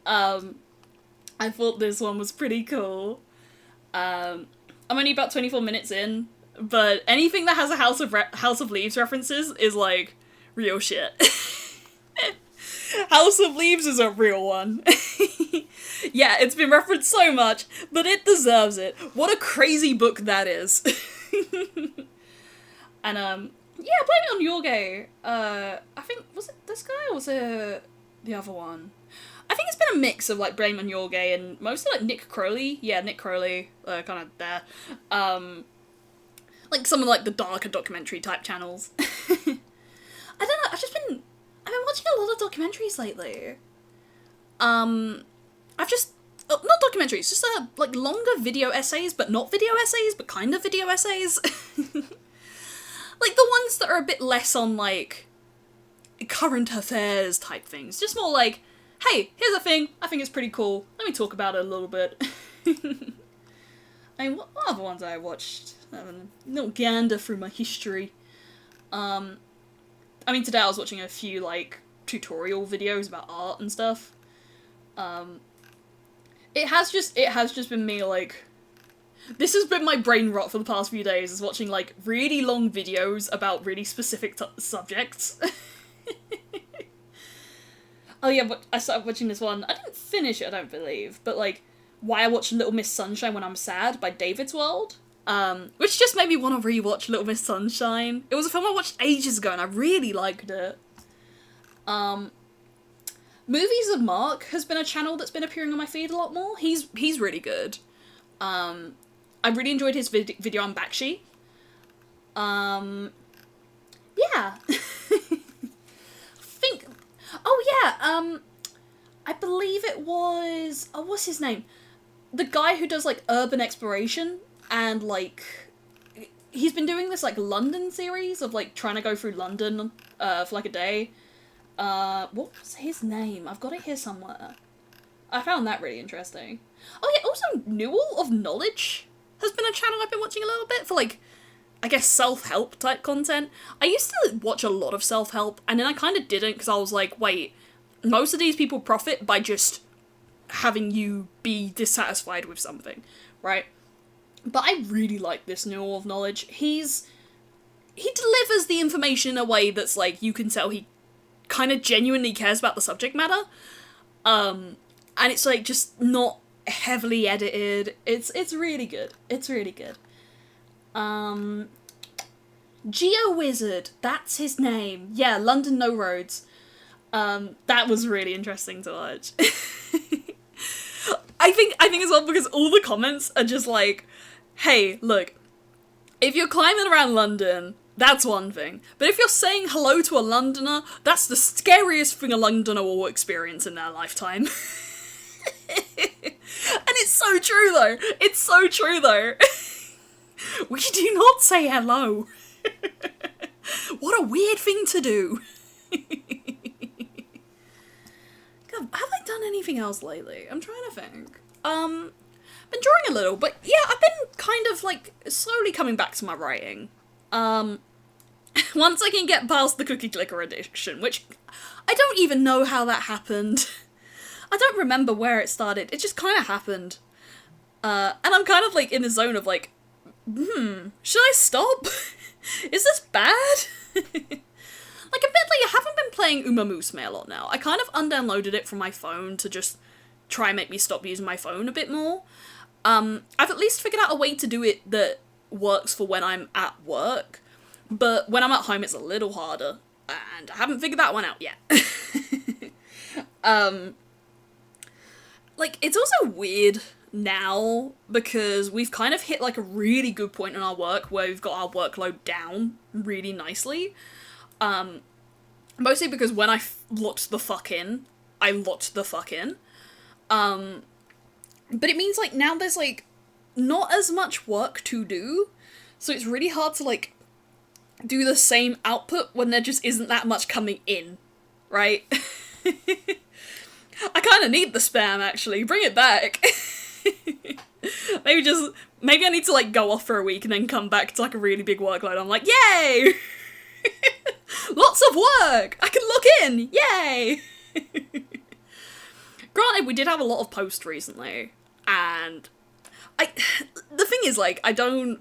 I thought this one was pretty cool. I'm only about 24 minutes in, but anything that has a House of Leaves references is like real shit. House of Leaves is a real one. Yeah, it's been referenced so much, but it deserves it. What a crazy book that is. And yeah, Blame It on Your Gay. I think, was it this guy or was it the other one? I think it's been a mix of like Blame It on Your Gay and mostly like Nick Crowley. Yeah, Nick Crowley, kind of there. Like some of like the darker documentary type channels. I don't know, I've been watching a lot of documentaries lately. I've just, not documentaries, just like longer video essays, but not video essays, but kind of video essays. Like the ones that are a bit less on like current affairs type things. Just more like, hey, here's a thing, I think it's pretty cool, let me talk about it a little bit. I mean, what other ones I watched? A little gander through my history. I mean, today I was watching a few, like, tutorial videos about art and stuff. It has just been me, like... This has been my brain rot for the past few days, is watching, like, really long videos about really specific subjects. Oh yeah, but I started watching this one. I didn't finish it, I don't believe, but, like, Why I Watch Little Miss Sunshine When I'm Sad by David's World. Which just made me want to rewatch Little Miss Sunshine. It was a film I watched ages ago and I really liked it. Movies of Mark has been a channel that's been appearing on my feed a lot more. He's really good. I really enjoyed his video on Bakshi. Yeah. I believe it was, what's his name? The guy who does, like, urban exploration, and, like, he's been doing this, like, London series of, like, trying to go through London, for, like, a day. What was his name? I've got it here somewhere. I found that really interesting. Oh yeah, also Newell of Knowledge has been a channel I've been watching a little bit for, like, I guess self-help type content. I used to watch a lot of self-help, and then I kind of didn't, because I was like, wait, most of these people profit by just having you be dissatisfied with something, right? But I really like this Newell of Knowledge. He delivers the information in a way that's, like, you can tell he kind of genuinely cares about the subject matter. And it's, like, just not heavily edited. It's really good. It's really good. GeoWizard, that's his name. Yeah, London No Roads. That was really interesting to watch. I think as well because all the comments are just like, hey, look, if you're climbing around London, that's one thing. But if you're saying hello to a Londoner, that's the scariest thing a Londoner will experience in their lifetime. And it's so true though. It's so true though. We do not say hello. What a weird thing to do. God, have I done anything else lately? I'm trying to think. Been drawing a little, but yeah, I've been kind of like slowly coming back to my writing. Once I can get past the cookie clicker addiction, which I don't even know how that happened. I don't remember where it started. It just kind of happened. And I'm kind of like in the zone of like, should I stop? Is this bad? Like, admittedly, I haven't been playing Uma Musume a lot now. I kind of undownloaded it from my phone to just try and make me stop using my phone a bit more. I've at least figured out a way to do it that works for when I'm at work, but when I'm at home it's a little harder, and I haven't figured that one out yet. Like, it's also weird now, because we've kind of hit, like, a really good point in our work where we've got our workload down really nicely. Mostly because when I locked the fuck in, I locked the fuck in. But it means, like, now there's, like, not as much work to do, so it's really hard to, like, do the same output when there just isn't that much coming in, right? I kind of need the spam, actually. Bring it back. Maybe I need to, like, go off for a week and then come back to, like, a really big workload. I'm like, yay! Lots of work! I can look in! Yay! Granted, we did have a lot of posts recently, and the thing is, like, I'm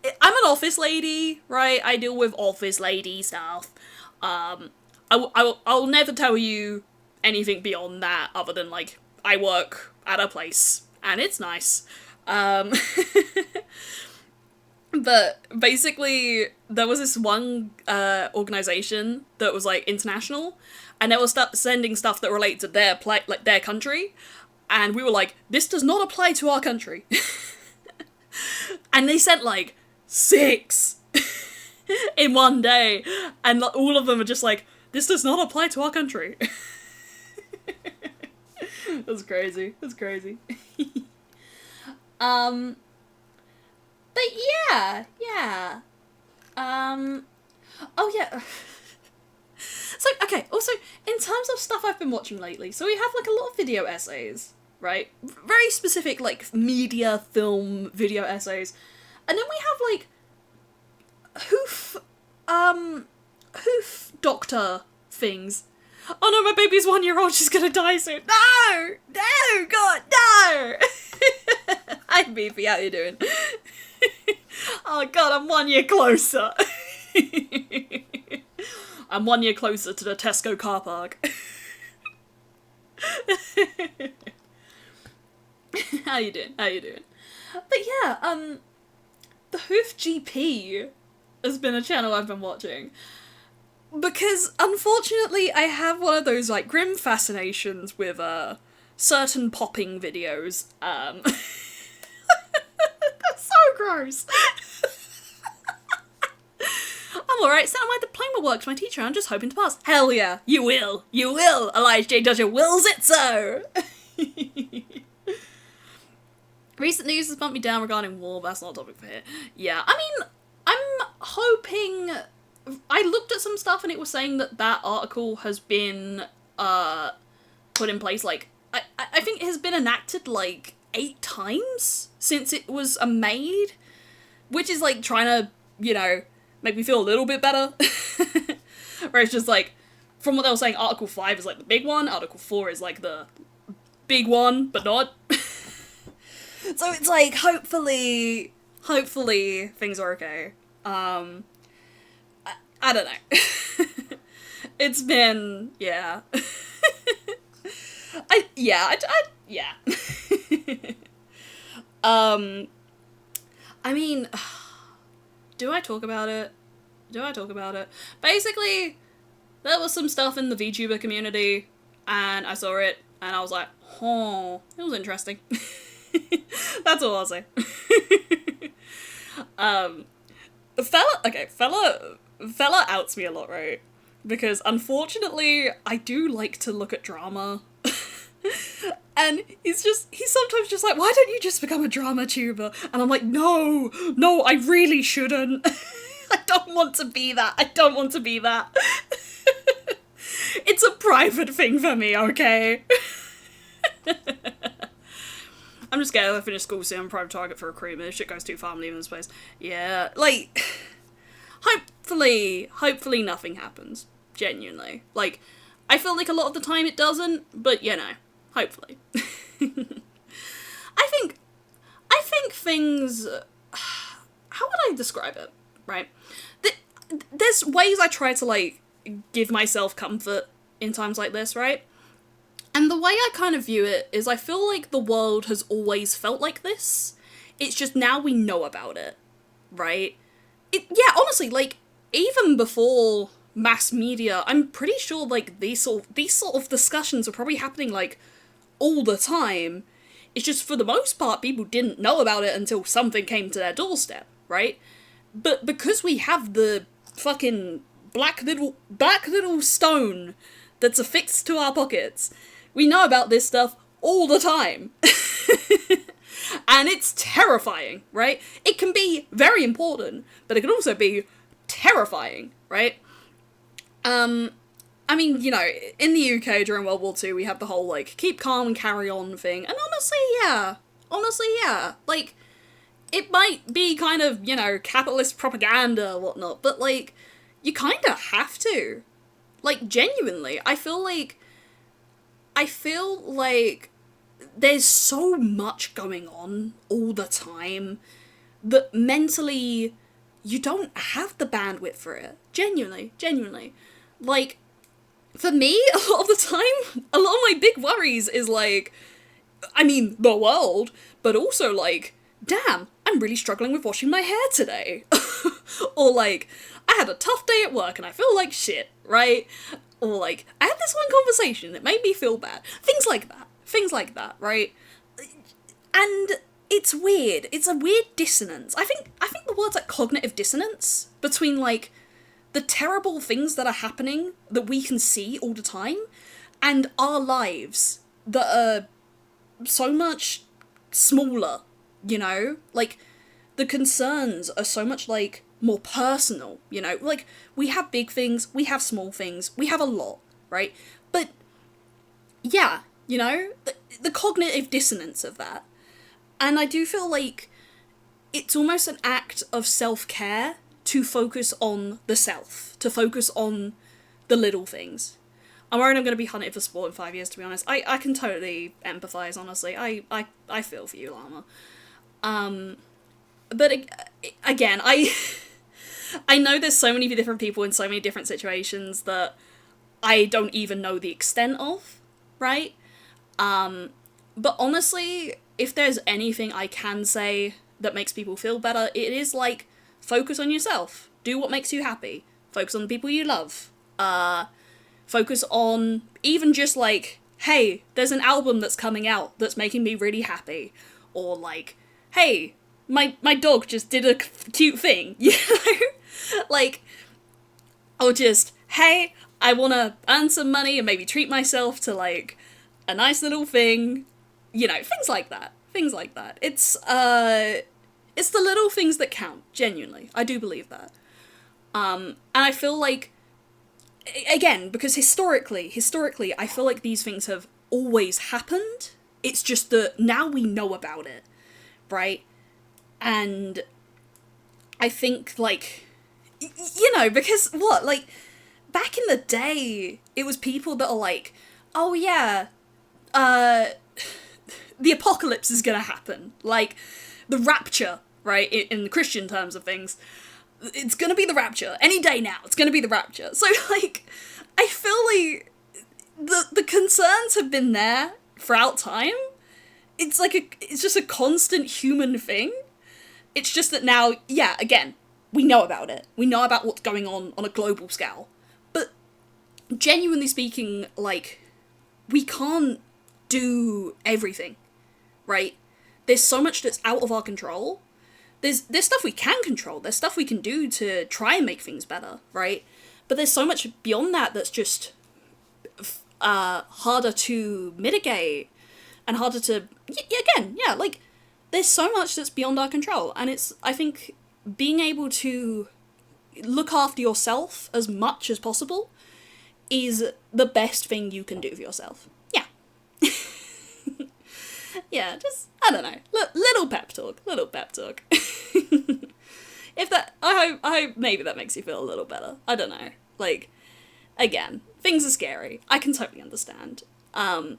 an office lady, right? I deal with office lady stuff. I'll never tell you anything beyond that other than, like, I work at a place, and it's nice. But basically, there was this one organization that was, like, international, and they were sending stuff that related to their country, and we were like, this does not apply to our country. And they sent, like, 6 in one day, and all of them are just like, this does not apply to our country. It was crazy. It was crazy. But yeah. Oh yeah. So, okay, also, in terms of stuff I've been watching lately, so we have, like, a lot of video essays, right? Very specific, like, media, film, video essays. And then we have, like, hoof doctor things. Oh no, my baby's 1-year-old, she's gonna die soon. No! No, God, no! Hi, Beefy, how you doing? Oh God, I'm 1 year closer. I'm 1 year closer to the Tesco car park. How you doing? But yeah, the Hoof GP has been a channel I've been watching. Because, unfortunately, I have one of those, like, grim fascinations with, certain popping videos. That's so gross. I'm alright, sent on my diploma work to my teacher, I'm just hoping to pass. Hell yeah, you will, Elias J. Dodger wills it so! Recent news has bumped me down regarding war, but that's not a topic for here. Yeah, I mean, I'm hoping... I looked at some stuff and it was saying that article has been, put in place, like, I think it has been enacted, like, 8 times since it was made, which is, like, trying to, you know, make me feel a little bit better. Where it's just, like, from what they were saying, Article 5 is, like, the big one, Article 4 is, like, the big one, but not. So it's, like, hopefully things are okay. I don't know. It's been, yeah. Yeah. I mean, do I talk about it? Basically, there was some stuff in the VTuber community, and I saw it, and I was like, oh, it was interesting. That's all I'll say. Fella outs me a lot, right? Because, unfortunately, I do like to look at drama. And he's sometimes just like, why don't you just become a drama tuber? And I'm like, no, I really shouldn't. I don't want to be that. It's a private thing for me, okay? I'm just scared I finish school soon, I'm a private target for recruitment. If shit goes too far, I'm leaving this place. Yeah, like... Hopefully nothing happens. Genuinely. Like, I feel like a lot of the time it doesn't, but, you know, hopefully. I think things... How would I describe it, right? There's ways I try to, like, give myself comfort in times like this, right? And the way I kind of view it is I feel like the world has always felt like this. It's just now we know about it, right? Yeah, honestly, like, even before mass media, I'm pretty sure, like, these sort of discussions are probably happening, like, all the time. It's just, for the most part, people didn't know about it until something came to their doorstep, right? But because we have the fucking black little stone that's affixed to our pockets. We know about this stuff all the time. And it's terrifying, right? It can be very important, but it can also be terrifying, right? I mean, you know, in the UK during World War II, we have the whole, like, keep calm and carry on thing, and honestly, yeah, like, it might be kind of, you know, capitalist propaganda or whatnot, but, like, you kinda have to. Like, genuinely, I feel like there's so much going on all the time that mentally you don't have the bandwidth for it. Genuinely. Like, for me, a lot of the time, a lot of my big worries is like, I mean, the world, but also like, damn, I'm really struggling with washing my hair today. Or like, I had a tough day at work and I feel like shit, right? Or like, I had this one conversation that made me feel bad. Things like that, right? And it's weird. It's a weird dissonance. I think the word's like cognitive dissonance between like the terrible things that are happening that we can see all the time and our lives that are so much smaller, you know? Like, the concerns are so much like more personal, you know? Like, we have big things, we have small things, we have a lot, right? But yeah, you know, the cognitive dissonance of that. And I do feel like it's almost an act of self-care to focus on the self, to focus on the little things. I'm worried I'm going to be hunted for sport in 5 years, to be honest. I can totally empathise, honestly. I feel for you, Llama. But again, I know there's so many different people in so many different situations that I don't even know the extent of, right? But honestly, if there's anything I can say that makes people feel better, it is like, focus on yourself. Do what makes you happy. Focus on the people you love. Focus on even just like, hey, there's an album that's coming out that's making me really happy. Or like, hey, my dog just did a cute thing, you know? Like, or just, hey, I want to earn some money and maybe treat myself to like a nice little thing. You know, things like that. It's the little things that count, genuinely. I do believe that. And I feel like, again, because historically, I feel like these things have always happened. It's just that now we know about it, right? And I think, like, you know, because what, like, back in the day, it was people that are like, oh yeah, the apocalypse is gonna happen. Like, the rapture, right, in the Christian terms of things, it's gonna be the rapture. Any day now, it's gonna be the rapture. So, like, I feel like the concerns have been there throughout time. It's like it's just a constant human thing. It's just that now, yeah, again, we know about it. We know about what's going on a global scale. But genuinely speaking, like, we can't do everything, right? There's so much that's out of our control. There's stuff we can control. There's stuff we can do to try and make things better, right? But there's so much beyond that that's just harder to mitigate and harder to... Again, yeah, like, there's so much that's beyond our control. And it's, I think, being able to look after yourself as much as possible is the best thing you can do for yourself. Yeah. Yeah, just, I don't know, little pep talk. If that, I hope maybe that makes you feel a little better. I don't know. Like, again, things are scary. I can totally understand. I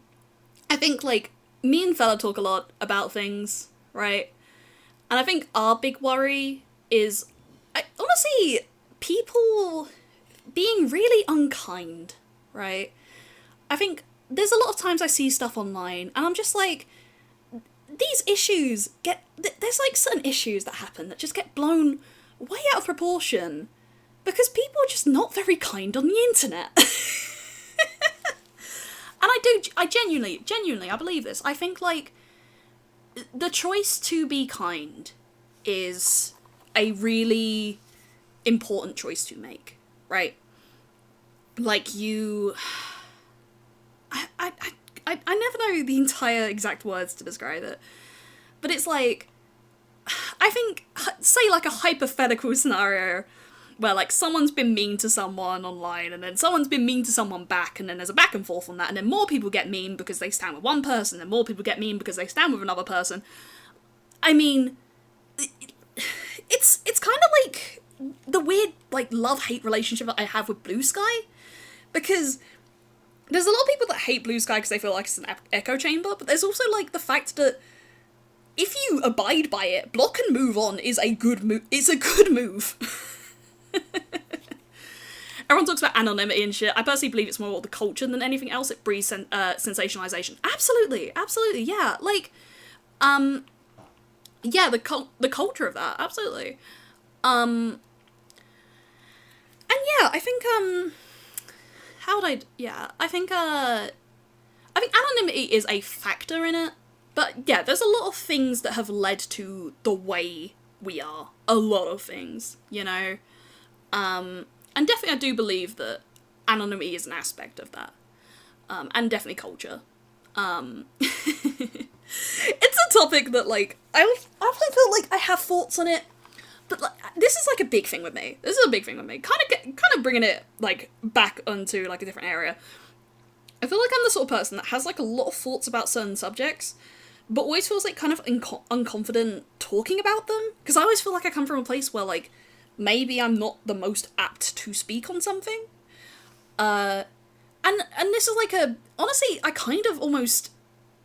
think, like, me and Fella talk a lot about things, right? And I think our big worry is, honestly, people being really unkind, right? I think there's a lot of times I see stuff online, and I'm just like, these issues there's like certain issues that happen that just get blown way out of proportion because people are just not very kind on the internet. And I genuinely, I believe this. I think, like, the choice to be kind is a really important choice to make, right? like you, I never know the entire exact words to describe it, but it's like, I think, say like a hypothetical scenario where like someone's been mean to someone online and then someone's been mean to someone back, and then there's a back and forth on that, and then more people get mean because they stand with one person and more people get mean because they stand with another person. I mean, it's kind of like the weird like love-hate relationship that I have with Blue Sky, because there's a lot of people that hate Blue Sky because they feel like it's an echo chamber, but there's also like the fact that if you abide by it, block and move on is a good move. It's a good move. Everyone talks about anonymity and shit. I personally believe it's more about the culture than anything else. It breeds sensationalization. Absolutely, yeah. Like, yeah, the culture of that, absolutely. And yeah, I think I think anonymity is a factor in it. But yeah, there's a lot of things that have led to the way we are. A lot of things, you know? And definitely I do believe that anonymity is an aspect of that. And definitely culture. It's a topic that, like, I often feel like I have thoughts on it, but like, this is like a big thing with me. Kind of bringing it, like, back onto, like, a different area. I feel like I'm the sort of person that has, like, a lot of thoughts about certain subjects, but always feels like kind of unconfident talking about them, because I always feel like I come from a place where, like, maybe I'm not the most apt to speak on something. And this is like honestly, I kind of almost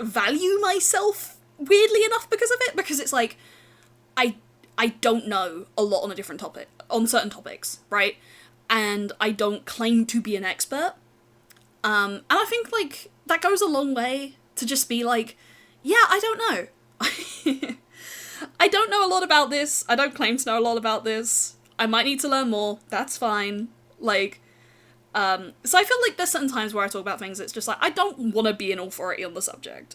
value myself weirdly enough because of it, because it's like, I don't know a lot on certain topics, right? And I don't claim to be an expert. And I think, like, that goes a long way to just be like, yeah, I don't know. I don't know a lot about this. I don't claim to know a lot about this. I might need to learn more. That's fine. Like, so I feel like there's certain times where I talk about things, it's just like, I don't want to be an authority on the subject.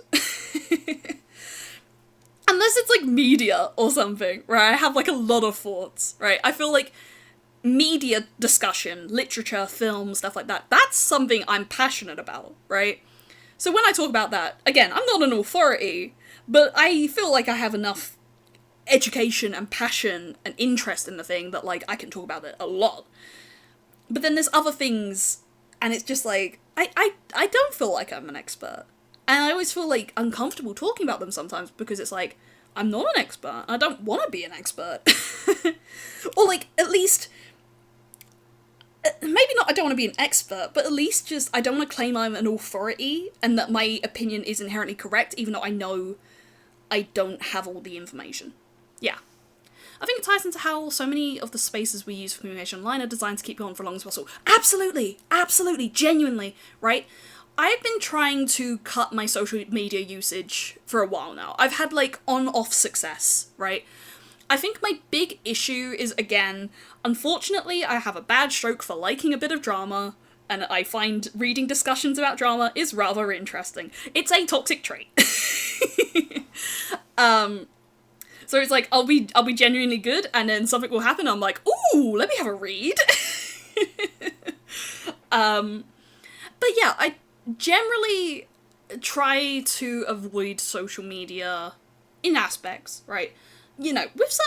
Unless it's like media or something, where I have like a lot of thoughts, right? I feel like media discussion, literature, film, stuff like that, that's something I'm passionate about, right? So when I talk about that, again, I'm not an authority, but I feel like I have enough education and passion and interest in the thing that, like, I can talk about it a lot. But then there's other things, and it's just like, I don't feel like I'm an expert. And I always feel, like, uncomfortable talking about them sometimes, because it's like, I'm not an expert, I don't want to be an expert. Or, like, at least, maybe not I don't want to be an expert, but at least just, I don't want to claim I'm an authority, and that my opinion is inherently correct, even though I know I don't have all the information. Yeah. I think it ties into how so many of the spaces we use for communication online are designed to keep you on for as long as possible. Absolutely, genuinely, right? I've been trying to cut my social media usage for a while now. I've had, like, on-off success, right? I think my big issue is, again, unfortunately, I have a bad stroke for liking a bit of drama, and I find reading discussions about drama is rather interesting. It's a toxic trait. So it's like, I'll be genuinely good, and then something will happen, I'm like, ooh, let me have a read. But yeah, I generally try to avoid social media in aspects, right? You know, with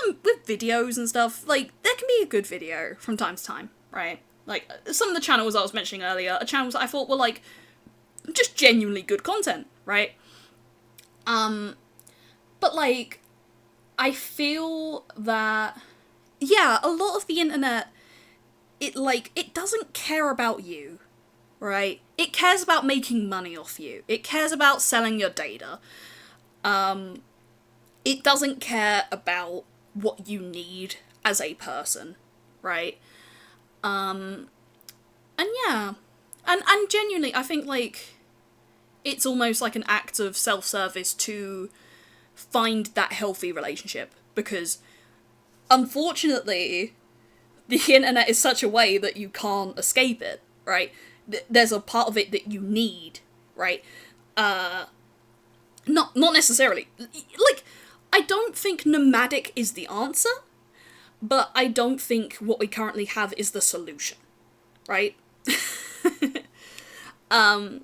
videos and stuff, like, there can be a good video from time to time, right? Like, some of the channels I was mentioning earlier are channels that I thought were, like, just genuinely good content, right? But, like, I feel that, yeah, a lot of the internet, it doesn't care about you, right? It cares about making money off you. It cares about selling your data. It doesn't care about what you need as a person, right? And yeah. And genuinely, I think, like, it's almost like an act of self-service to find that healthy relationship, because unfortunately the internet is such a way that you can't escape it, right? There's a part of it that you need, right? Not necessarily, like, I don't think nomadic is the answer, but I don't think what we currently have is the solution, right? I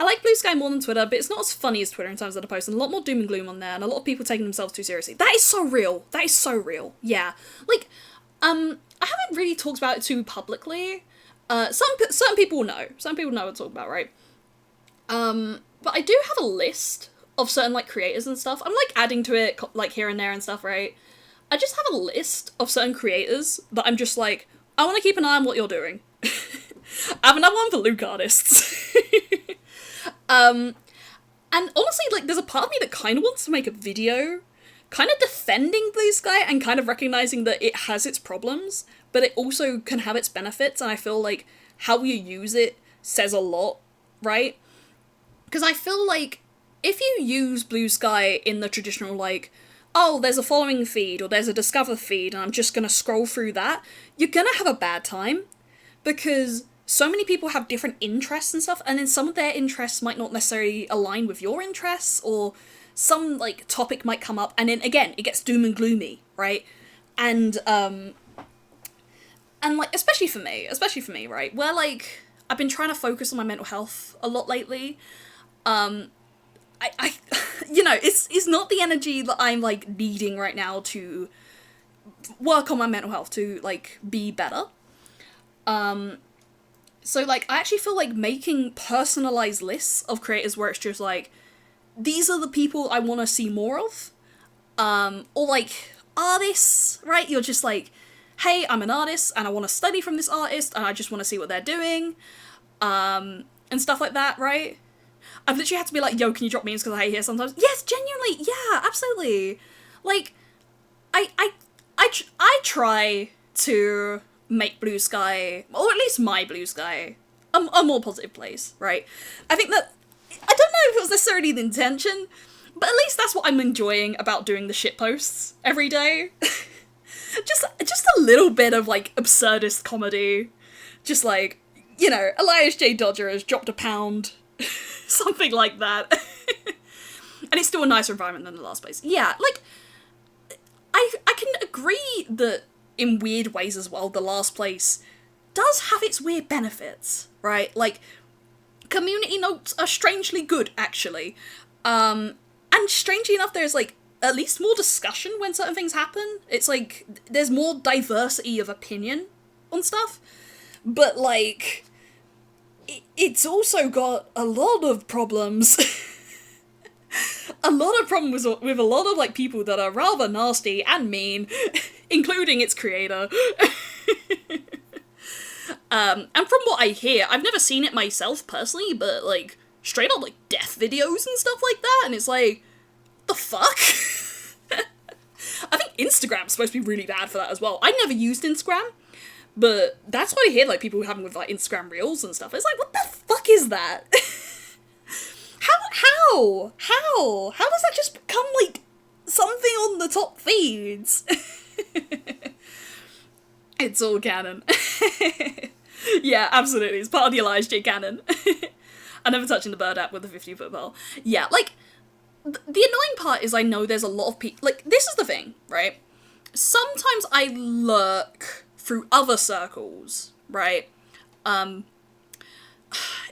like Blue Sky more than Twitter, but it's not as funny as Twitter in terms of the posts, and a lot more doom and gloom on there, and a lot of people taking themselves too seriously. That is so real. That is so real. Yeah. Like, I haven't really talked about it too publicly. Certain people know. Some people know what to talk about, right? But I do have a list of certain, like, creators and stuff. I'm, like, adding to it, like, here and there and stuff, right? I just have a list of certain creators that I'm just like, I want to keep an eye on what you're doing. I have another one for Luke artists. And honestly, like, there's a part of me that kind of wants to make a video kind of defending Blue Sky and kind of recognizing that it has its problems, but it also can have its benefits, and I feel like how you use it says a lot, right? Because I feel like if you use Blue Sky in the traditional, like, oh, there's a following feed, or there's a discover feed, and I'm just gonna scroll through that, you're gonna have a bad time, because so many people have different interests and stuff, and then some of their interests might not necessarily align with your interests, or some, like, topic might come up, and then, again, it gets doom and gloomy, right? And, like, especially for me, right, where, like, I've been trying to focus on my mental health a lot lately, I you know, it's not the energy that I'm, like, needing right now to work on my mental health, to, like, be better. So, like, I actually feel like making personalized lists of creators where it's just, like, these are the people I want to see more of, or, like, artists, right? You're just like, hey, I'm an artist, and I want to study from this artist, and I just want to see what they're doing, and stuff like that, right? I've literally had to be like, yo, can you drop memes because I hate here sometimes? Yes, genuinely, yeah, absolutely. Like, I try to make Blue Sky, or at least my Blue Sky, a more positive place, right? I think that, I don't know if it was necessarily the intention, but at least that's what I'm enjoying about doing the shitposts every day. just a little bit of, like, absurdist comedy. Just like, you know, Elias J. Dodger has dropped a pound. Something like that. And it's still a nicer environment than the last place. Yeah, like, I can agree that in weird ways as well, the last place does have its weird benefits, right? Like, community notes are strangely good, actually. And strangely enough, there's, like, at least more discussion when certain things happen. It's like, there's more diversity of opinion on stuff. But, like, it's also got a lot of problems. A lot of problems with a lot of, like, people that are rather nasty and mean, including its creator. And from what I hear, I've never seen it myself personally, but, like, straight up, like, death videos and stuff like that, and it's like, the fuck? I think Instagram's supposed to be really bad for that as well. I never used Instagram, but that's what I hear, like, people having with, like, Instagram Reels and stuff. It's like, what the fuck is that? How does that just become, like, something on the top feeds? It's all canon. Yeah, absolutely. It's part of the Elias J canon. I'm never touching the bird app with the 50-foot pole. Yeah, like, the annoying part is I know there's a lot of people, like, this is the thing, right? Sometimes I lurk through other circles, right?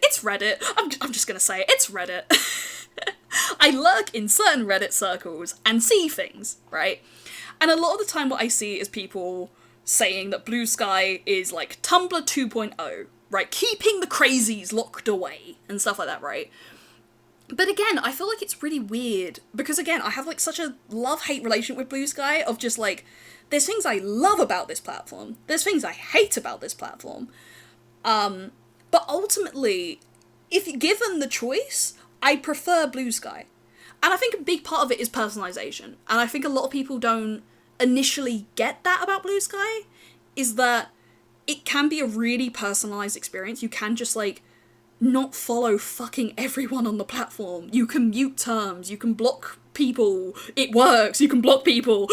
It's Reddit. I'm just gonna say it. It's Reddit. I lurk in certain Reddit circles and see things, right? And a lot of the time what I see is people saying that Blue Sky is, like, Tumblr 2.0, right? Keeping the crazies locked away and stuff like that, right? But again, I feel like it's really weird, because again, I have, like, such a love-hate relationship with Blue Sky of just, like, there's things I love about this platform, there's things I hate about this platform, but ultimately, if given the choice, I prefer Blue Sky. And I think a big part of it is personalization, and I think a lot of people don't initially get that about Blue Sky, is that it can be a really personalized experience. You can just, like, not follow fucking everyone on the platform. You can mute terms, you can block people, it works, you can block people.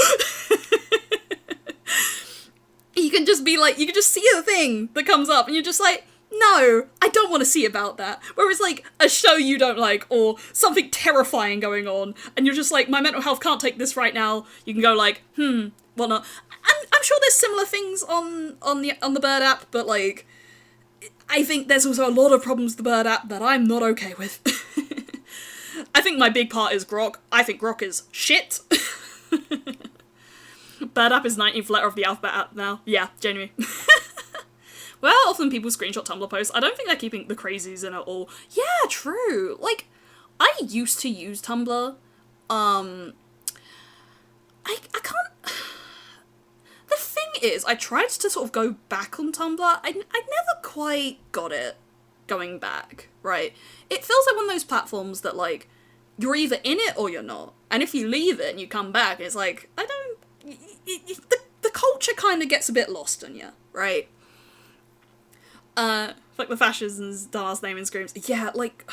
You can just be like, you can just see a thing that comes up and you're just like, no, I don't want to see about that. Whereas, like, a show you don't like, or something terrifying going on, and you're just like, my mental health can't take this right now, you can go like, whatnot. I'm sure there's similar things on the Bird app, but, like, I think there's also a lot of problems with the Bird app that I'm not okay with. I think my big part is Grok. I think Grok is shit. Bird app is 19th letter of the alphabet app now. Yeah, genuine. Well, often people screenshot Tumblr posts. I don't think they're keeping the crazies in at all. Yeah, true. Like, I used to use Tumblr. I can't... The thing is, I tried to sort of go back on Tumblr. I never quite got it going back, right? It feels like one of those platforms that, like, you're either in it or you're not. And if you leave it and you come back, it's like, I don't... The culture kind of gets a bit lost on you, right? Like the fascism's dumbass name in Screams. Yeah, like...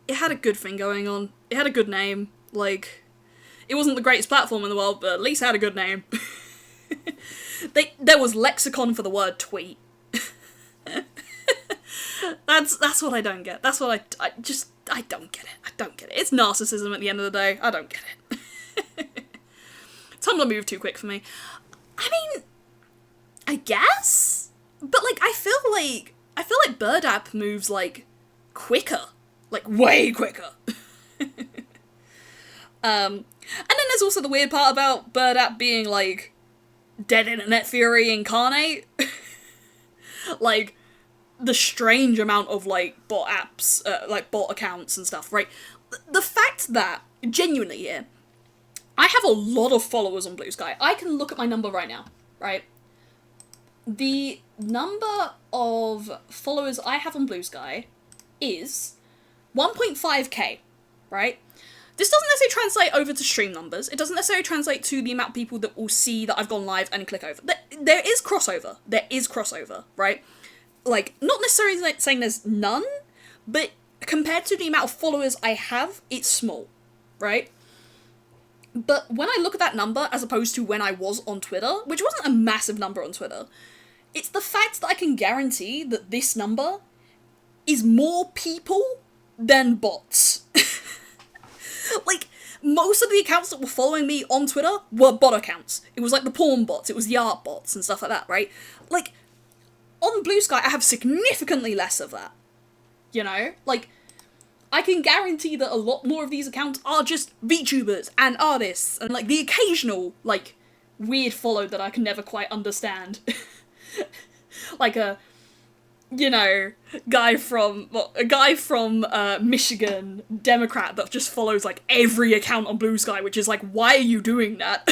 It had a good thing going on. It had a good name. Like... It wasn't the greatest platform in the world, but at least had a good name. There was lexicon for the word tweet. That's what I don't get. That's what I don't get it. I don't get it. It's narcissism at the end of the day. I don't get it. Tumblr moved too quick for me. I mean, I guess? But, like, I feel like Bird app moves, like, quicker. Like, way quicker. And then there's also the weird part about Bird app being, like, dead internet theory incarnate. Like, the strange amount of, like, bot apps, like, bot accounts and stuff, right? The fact that, genuinely here, I have a lot of followers on Blue Sky. I can look at my number right now, right? The number of followers I have on Blue Sky is 1.5k, right? This doesn't necessarily translate over to stream numbers. It doesn't necessarily translate to the amount of people that will see that I've gone live and click over. There is crossover. There is crossover, right? Like, not necessarily saying there's none, but compared to the amount of followers I have, it's small, right? But when I look at that number, as opposed to when I was on Twitter, which wasn't a massive number on Twitter, it's the fact that I can guarantee that this number is more people than bots. Like, most of the accounts that were following me on Twitter were bot accounts. It was like the porn bots, it was the art bots and stuff like that, right? Like, on Blue Sky, I have significantly less of that. You know? Like, I can guarantee that a lot more of these accounts are just VTubers and artists and, like, the occasional, like, weird follow that I can never quite understand. Like a guy from Michigan, Democrat, that just follows, like, every account on Blue Sky, which is like, why are you doing that?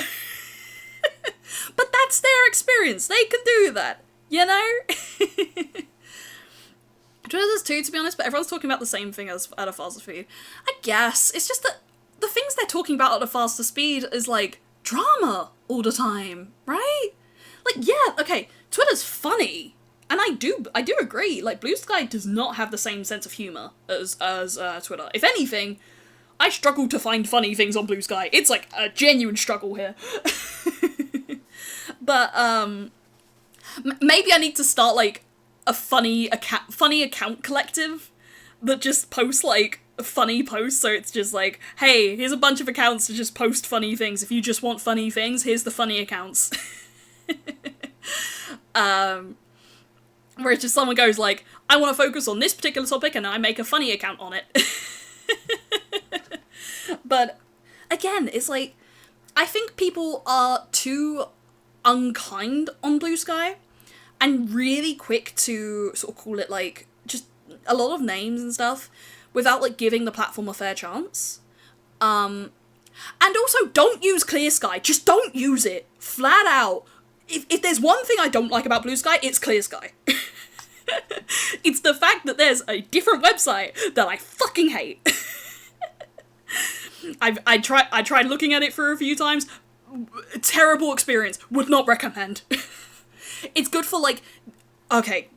But that's their experience. They can do that, you know? Twitter's too, to be honest, but everyone's talking about the same thing as at a faster speed. I guess. It's just that the things they're talking about at a faster speed is, like, drama all the time, right? Like, yeah, okay, Twitter's funny. And I do agree, like, Blue Sky does not have the same sense of humour as Twitter. If anything, I struggle to find funny things on Blue Sky. It's, like, a genuine struggle here. But, maybe I need to start, like, a funny account collective that just posts, like, funny posts, so it's just like, hey, here's a bunch of accounts to just post funny things. If you just want funny things, here's the funny accounts. Where it's just someone goes like, I want to focus on this particular topic, and I make a funny account on it. But, again, it's like, I think people are too unkind on Blue Sky, and really quick to sort of call it, like, just a lot of names and stuff, without, like, giving the platform a fair chance. And also, don't use Clear Sky. Just don't use it. Flat out. If there's one thing I don't like about Blue Sky, it's Clear Sky. It's the fact that there's a different website that I fucking hate. I tried looking at it for a few times. Terrible experience. Would not recommend. It's good for, like, okay,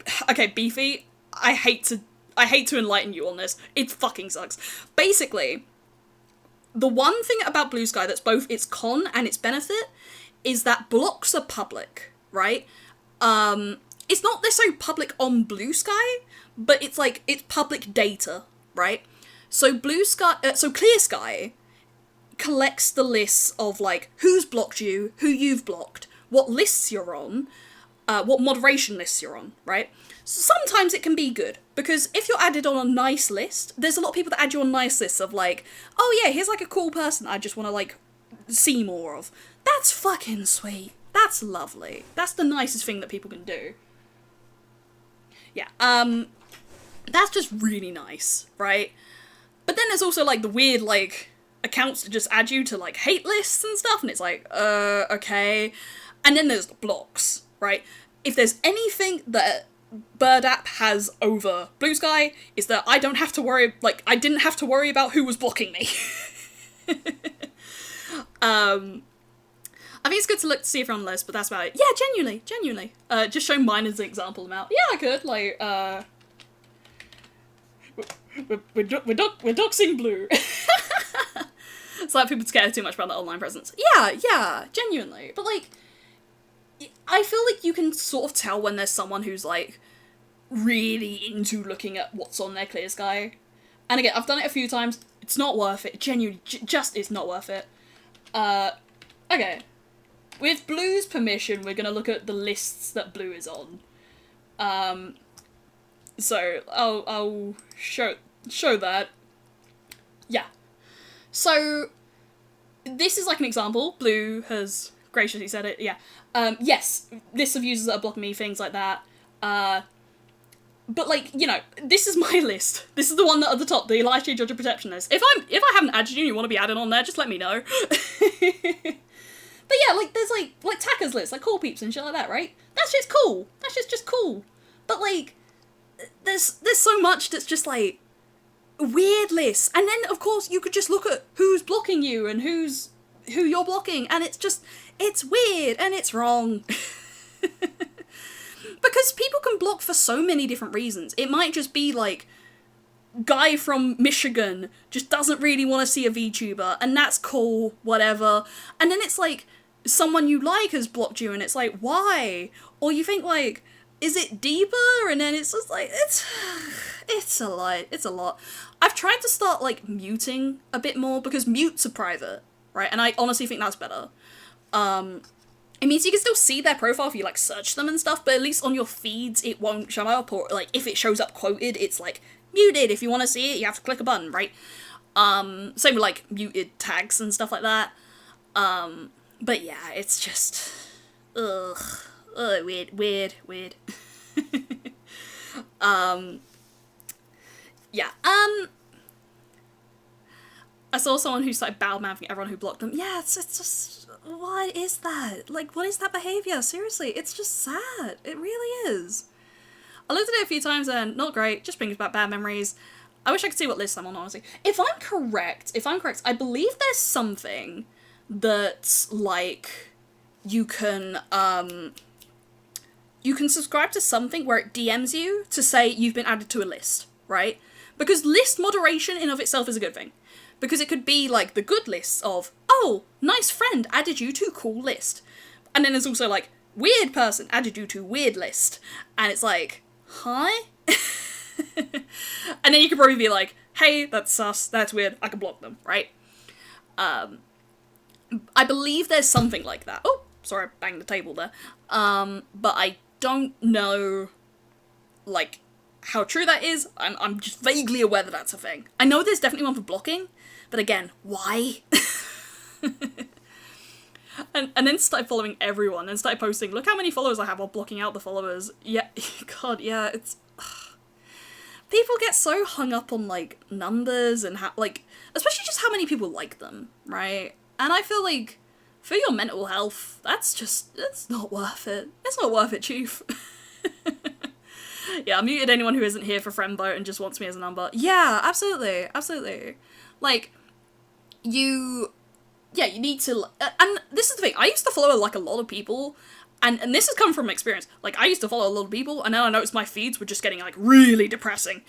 Beefy, I hate to enlighten you on this. It fucking sucks. Basically, the one thing about Blue Sky that's both its con and its benefit is that blocks are public, right? It's not necessarily public on Blue Sky, but it's like, it's public data, right? So Clear Sky collects the lists of, like, who's blocked you, who you've blocked, what lists you're on, what moderation lists you're on, right? Sometimes it can be good, because if you're added on a nice list, there's a lot of people that add you on nice lists of like, oh yeah, here's like a cool person I just want to like see more of. That's fucking sweet. That's lovely. That's the nicest thing that people can do. Yeah, that's just really nice, right? But then there's also like the weird like accounts that just add you to like hate lists and stuff, and it's like, okay. And then there's the blocks, right? If there's anything that Bird app has over Blue Sky, is that I don't have to worry, like, I didn't have to worry about who was blocking me. I think it's good to look to see if you're on the list, but that's about it. Yeah, genuinely. Just showing mine as an example amount. Yeah, I could, like, we're doxing Blue. It's like people care too much about the online presence. Yeah, genuinely. But, like, I feel like you can sort of tell when there's someone who's, like, really into looking at what's on their Clear Sky. And again, I've done it a few times. It's not worth it. Genuinely, just is not worth it. Okay. With Blue's permission, we're gonna look at the lists that Blue is on. So, I'll show that. Yeah. So, this is like an example. Blue has graciously said it, yeah. Yes, lists of users that are blocking me, things like that. But like, you know, this is my list. This is the one that at the top, the Elias J. Judge of Protection list. If I haven't added you and you want to be added on there, just let me know. But yeah, like, there's like Taka's list, like Cool Peeps and shit like that, right? That's just cool. That's just cool. But like, there's so much that's just like, weird lists. And then, of course, you could just look at who's blocking you and who you're blocking, and it's weird and it's wrong. Because people can block for so many different reasons. It might just be like, guy from Michigan just doesn't really want to see a VTuber, and that's cool, whatever. And then it's like, someone you like has blocked you, and it's like, why? Or you think like, is it deeper? And then it's just like, it's a lot. I've tried to start like muting a bit more, because mutes are private, right? And I honestly think that's better. It means you can still see their profile if you, like, search them and stuff, but at least on your feeds it won't show up, or, like, if it shows up quoted, it's, like, muted. If you want to see it, you have to click a button, right? Same with, like, muted tags and stuff like that. But yeah, it's just, weird. Yeah, I saw someone who started badmouthing everyone who blocked them. Yeah, it's just, what is that? Like, what is that behaviour? Seriously, it's just sad. It really is. I looked at it a few times and not great, just brings back bad memories. I wish I could see what list I'm on, honestly. If I'm correct, I believe there's something that's, like, you can subscribe to something where it DMs you to say you've been added to a list, right? Because list moderation in of itself is a good thing. Because it could be, like, the good lists of, oh, nice friend added you to cool list. And then there's also, like, weird person added you to weird list. And it's like, hi? And then you could probably be like, hey, that's sus, that's weird, I can block them, right? I believe there's something like that. Oh, sorry, I banged the table there. But I don't know, like, how true that is. I'm just vaguely aware that that's a thing. I know there's definitely one for blocking, but again, why? and then started following everyone and started posting, look how many followers I have while blocking out the followers. Yeah, God, yeah, it's... People get so hung up on, like, numbers and how, like, especially just how many people like them, right? And I feel like, for your mental health, it's not worth it. It's not worth it, chief. Yeah, I muted anyone who isn't here for friend vote and just wants me as a number. Yeah, absolutely. Like, you need to, and this is the thing, I used to follow, like, a lot of people, and this has come from experience. Like, I used to follow a lot of people, and then I noticed my feeds were just getting, like, really depressing.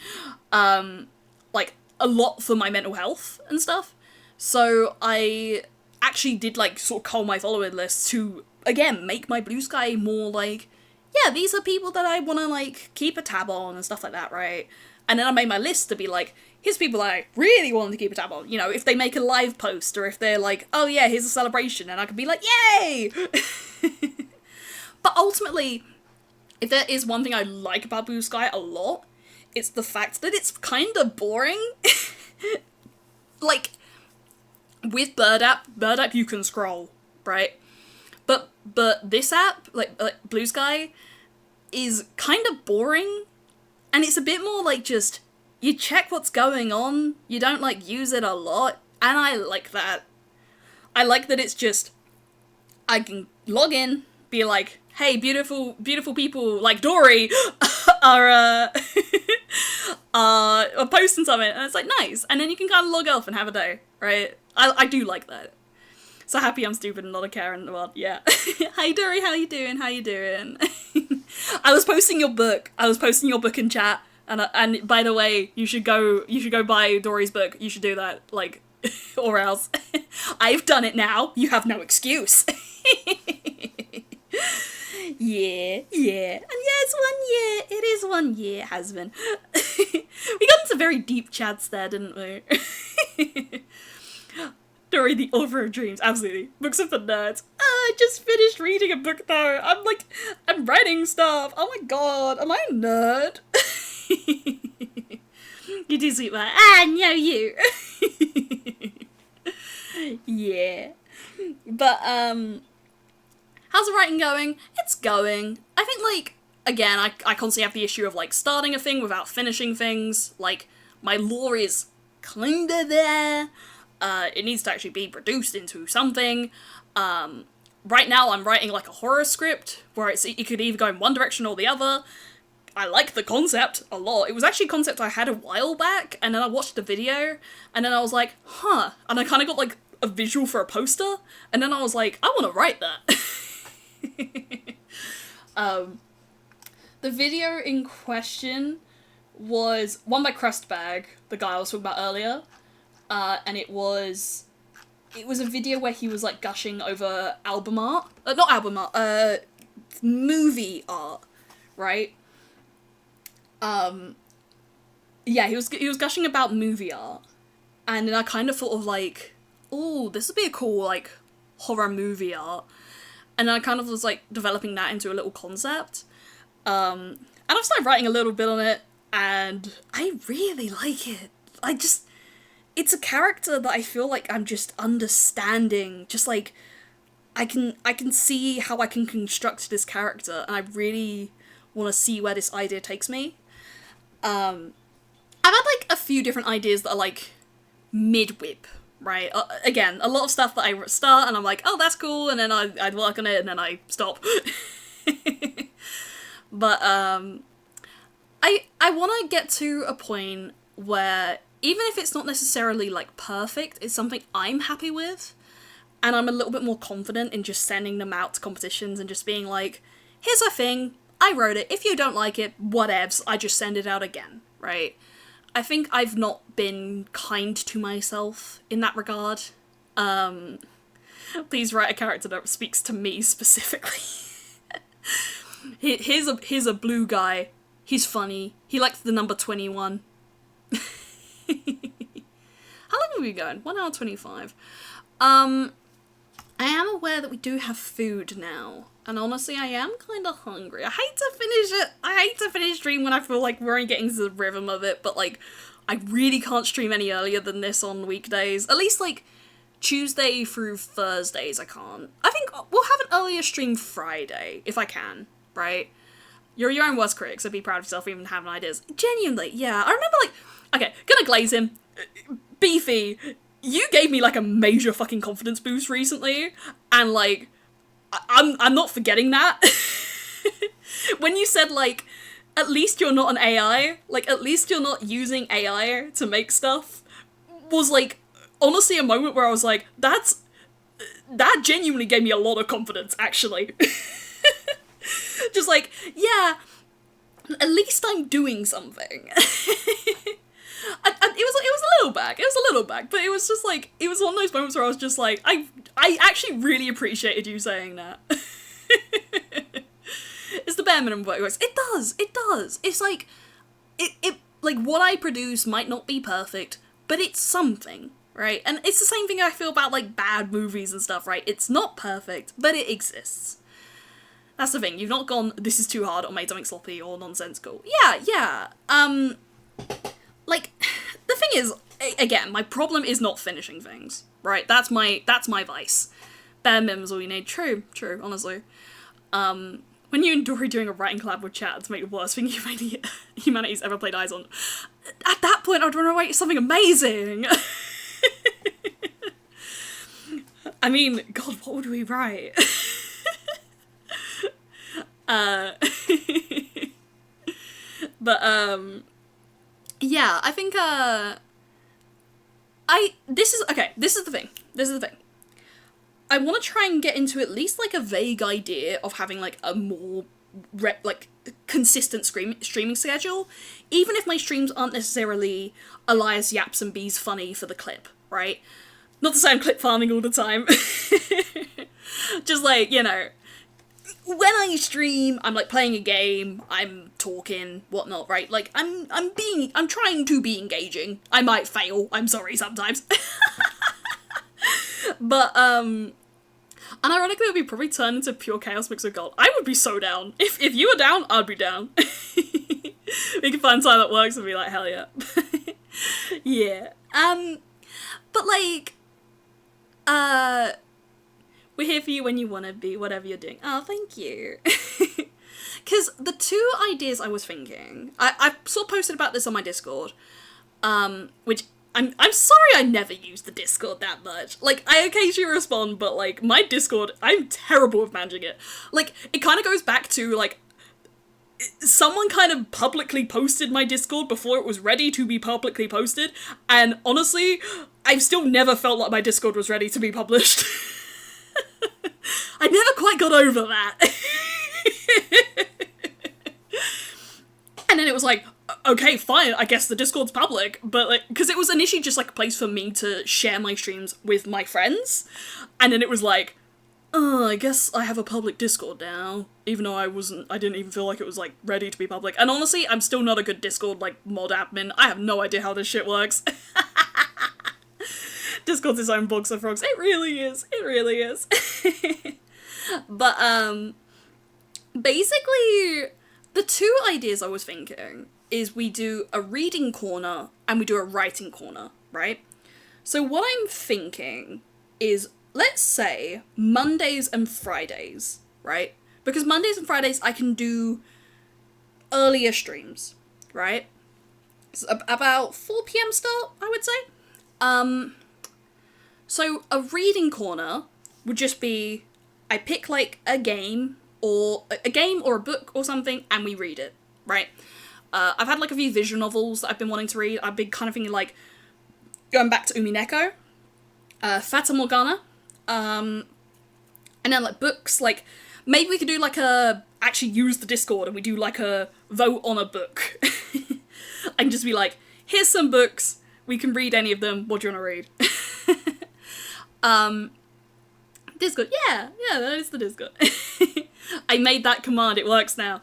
Like, a lot for my mental health and stuff. So I actually did, like, sort of cull my follower list to, again, make my Blue Sky more, like, yeah, these are people that I want to, like, keep a tab on and stuff like that, right? And then I made my list to be like, here's people I really wanted to keep a tab on. You know, if they make a live post, or if they're like, oh yeah, here's a celebration, and I could be like, yay! But ultimately, if there is one thing I like about Blue Sky a lot, it's the fact that it's kind of boring. Like, with Bird app you can scroll, right? But this app, like Blue Sky, is kind of boring, and it's a bit more like just, you check what's going on, you don't like use it a lot, and I like that. I like that it's just, I can log in, be like, hey, beautiful people like Dory are posting something, and it's like, nice, and then you can kind of log off and have a day, right? I do like that. So happy I'm stupid and not a care in the world, yeah. Hi Dory, how you doing? I was posting your book in chat, and by the way, you should go buy Dory's book, you should do that, like, or else. I've done it now, you have no excuse. Yeah. And yeah, it's 1 year. It is 1 year, it has been. We got into very deep chats there, didn't we? Dory, the author of dreams, absolutely. Books are for nerds. I just finished reading a book though. I'm writing stuff. Oh my god, am I a nerd? You do sweet man. No, you. Yeah. But, how's the writing going? It's going. I think, like, again, I constantly have the issue of, like, starting a thing without finishing things. Like, my lore is kinda there. It needs to actually be produced into something. Right now I'm writing, like, a horror script, where it could either go in one direction or the other. I like the concept a lot. It was actually a concept I had a while back, and then I watched the video, and then I was like, huh. And I kind of got, like, a visual for a poster, and then I was like, I want to write that. The video in question was one by Crustbag, the guy I was talking about earlier, and it was a video where he was, like, gushing over album art, not album art, movie art, right? Yeah, he was gushing about movie art, and then I kind of thought of, like, oh, this would be a cool, like, horror movie art. And I kind of was, like, developing that into a little concept. And I've started writing a little bit on it, and I really like it. It's a character that I feel like I'm just understanding. Just, like, I can see how I can construct this character, and I really want to see where this idea takes me. I've had, like, a few different ideas that are, like, mid-whip. Right, again, a lot of stuff that I start and I'm like, oh, that's cool, and then I'd work on it and then I stop. But, I want to get to a point where, even if it's not necessarily, like, perfect, it's something I'm happy with, and I'm a little bit more confident in just sending them out to competitions and just being like, here's a thing, I wrote it, if you don't like it, whatevs, I just send it out again, right? I think I've not been kind to myself in that regard. Please write a character that speaks to me specifically. Here's a blue guy. He's funny. He likes the number 21. How long are we going? 1 hour 25. I am aware that we do have food now. And honestly, I am kind of hungry. I hate to finish it. I hate to finish stream when I feel like we're only getting to the rhythm of it, but, like, I really can't stream any earlier than this on weekdays. At least, like, Tuesday through Thursdays I can't. I think we'll have an earlier stream Friday, if I can, right? You're your own worst critic, so be proud of yourself for even having ideas. Genuinely, yeah. I remember, like, okay, gonna glaze him. Beefy, you gave me, like, a major fucking confidence boost recently, and, like, I'm not forgetting that. When you said, like, at least you're not an AI, like, at least you're not using AI to make stuff, was, like, honestly a moment where I was like, that genuinely gave me a lot of confidence, actually. Just like, yeah, at least I'm doing something. It was a little back, but it was just like, it was one of those moments where I was just like, I actually really appreciated you saying that. It's the bare minimum what it works. It does. It's like, it like, what I produce might not be perfect, but it's something, right? And it's the same thing I feel about, like, bad movies and stuff, right? It's not perfect, but it exists. That's the thing. You've not gone, this is too hard or made something sloppy or nonsensical. Yeah. Like, the thing is, again, my problem is not finishing things, right? That's my vice. Bare minimum's all you need. True, honestly. When you and Dory doing a writing collab with chat to make the worst thing humanity's ever played eyes on, at that point I'd want to write something amazing. I mean, God, what would we write? But, yeah, I think, this is the thing. I want to try and get into at least, like, a vague idea of having, like, a more, consistent streaming schedule, even if my streams aren't necessarily Elias yaps and bees funny for the clip, right? Not to say I'm clip farming all the time. Just, like, you know, when I stream, I'm, like, playing a game, I'm talking, whatnot, right? Like, I'm trying to be engaging. I might fail, I'm sorry sometimes. But, and ironically, it would be probably turned into pure chaos mixed with gold. I would be so down. If you were down, I'd be down. We can find time that works and be like, hell yeah. Yeah. But, like, we're here for you when you want to be, whatever you're doing. Oh, thank you. Because the two ideas I was thinking, I sort of posted about this on my Discord, which I'm sorry I never use the Discord that much. Like, I occasionally respond, but, like, my Discord, I'm terrible with managing it. Like, it kind of goes back to, like, someone kind of publicly posted my Discord before it was ready to be publicly posted, and honestly, I've still never felt like my Discord was ready to be published. I never quite got over that. And then it was like, okay, fine, I guess the Discord's public, but, like, because it was initially just, like, a place for me to share my streams with my friends, and then it was like, oh, I guess I have a public Discord now, even though I didn't even feel like it was, like, ready to be public. And honestly, I'm still not a good Discord, like, mod admin. I have no idea how this shit works. Discord's its own box of frogs. It really is. But, basically, the two ideas I was thinking is we do a reading corner and we do a writing corner, right? So what I'm thinking is, let's say Mondays and Fridays, right? Because Mondays and Fridays I can do earlier streams, right? It's about 4 p.m. start, I would say. So a reading corner would just be, I pick, like, a game or a book or something, and we read it, right? I've had, like, a few visual novels that I've been wanting to read. I've been kind of thinking, like, going back to Umineko, Fata Morgana, and then, like, books, like, maybe we could do, like, actually use the Discord and we do, like, a vote on a book. I can just be like, here's some books, we can read any of them, what do you want to read? Discord, yeah, that is the Discord. I made that command, it works now.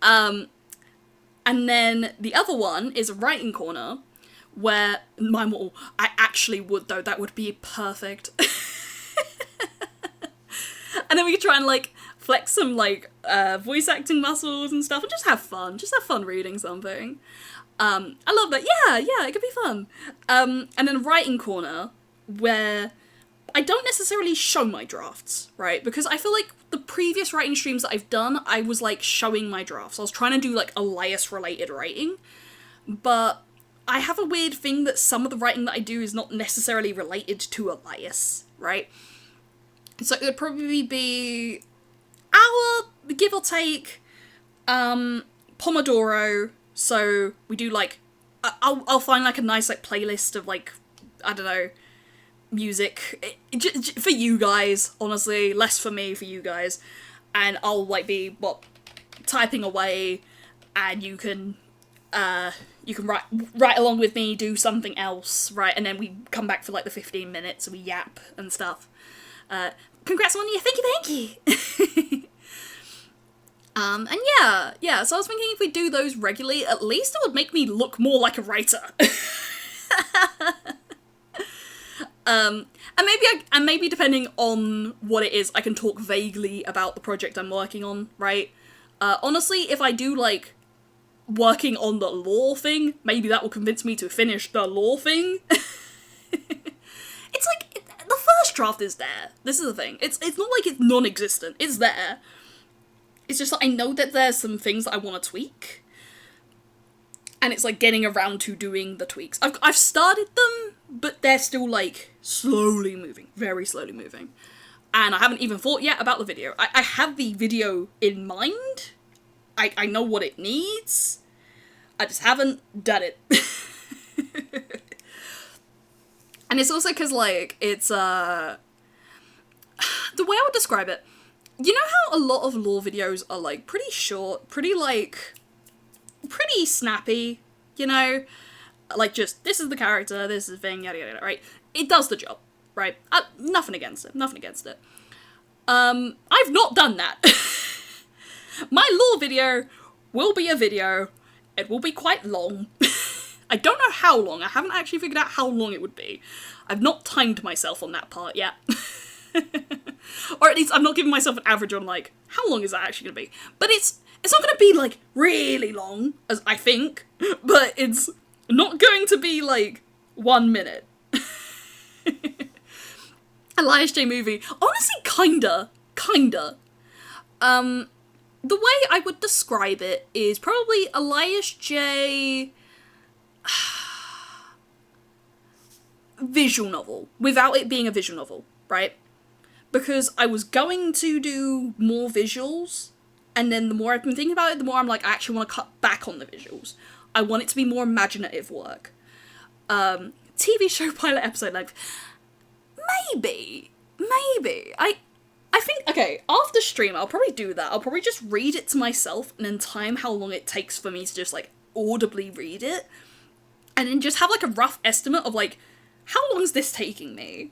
And then the other one is a writing corner, where I actually would, though, that would be perfect. And then we could try and, like, flex some, like, voice acting muscles and stuff, and just have fun reading something. I love that, yeah, it could be fun. And then writing corner, where I don't necessarily show my drafts, right? Because I feel like the previous writing streams that I've done, I was, like, showing my drafts. I was trying to do, like, Elias-related writing, but I have a weird thing that some of the writing that I do is not necessarily related to Elias, right? So it would probably be hour, give or take, Pomodoro, so we do, like, I'll find, like, a nice, like, playlist of, like, I don't know, music for you guys, honestly, less for me, for you guys, and I'll, like, be typing away, and you can write along with me, do something else, right, and then we come back for, like, the 15 minutes and we yap and stuff. Congrats on you, thank you. And yeah, so I was thinking if we do those regularly, at least it would make me look more like a writer. And maybe depending on what it is, I can talk vaguely about the project I'm working on, right? Honestly, if I do, like, working on the lore thing, maybe that will convince me to finish the lore thing. It's like, the first draft is there. This is the thing. It's not like it's non-existent. It's there. It's just that I know that there's some things that I want to tweak. And it's like getting around to doing the tweaks. I've started them, but they're still like slowly moving. Very slowly moving. And I haven't even thought yet about the video. I have the video in mind. I know what it needs. I just haven't done it. And it's also because, like, it's, the way I would describe it, you know how a lot of lore videos are, like, pretty short, pretty snappy, you know? Like, just, this is the character, this is the thing, yada yada yada, right? It does the job, right? Nothing against it, nothing against it. I've not done that. My lore video will be a video. It will be quite long. I don't know how long. I haven't actually figured out how long it would be. I've not timed myself on that part yet. Or at least I'm not giving myself an average on, like, how long is that actually going to be. But it's not going to be, like, really long, as I think. But it's not going to be, like, 1 minute. Elias J movie. Honestly, kinda. The way I would describe it is probably Elias J... visual novel, without it being a visual novel, right? Because I was going to do more visuals, and then the more I've been thinking about it, the more I'm like, I actually want to cut back on the visuals. I want it to be more imaginative work. TV show pilot episode length. Maybe. I think, okay, after stream, I'll probably do that. I'll probably just read it to myself and then time how long it takes for me to just, like, audibly read it. And then just have, like, a rough estimate of, like, how long is this taking me?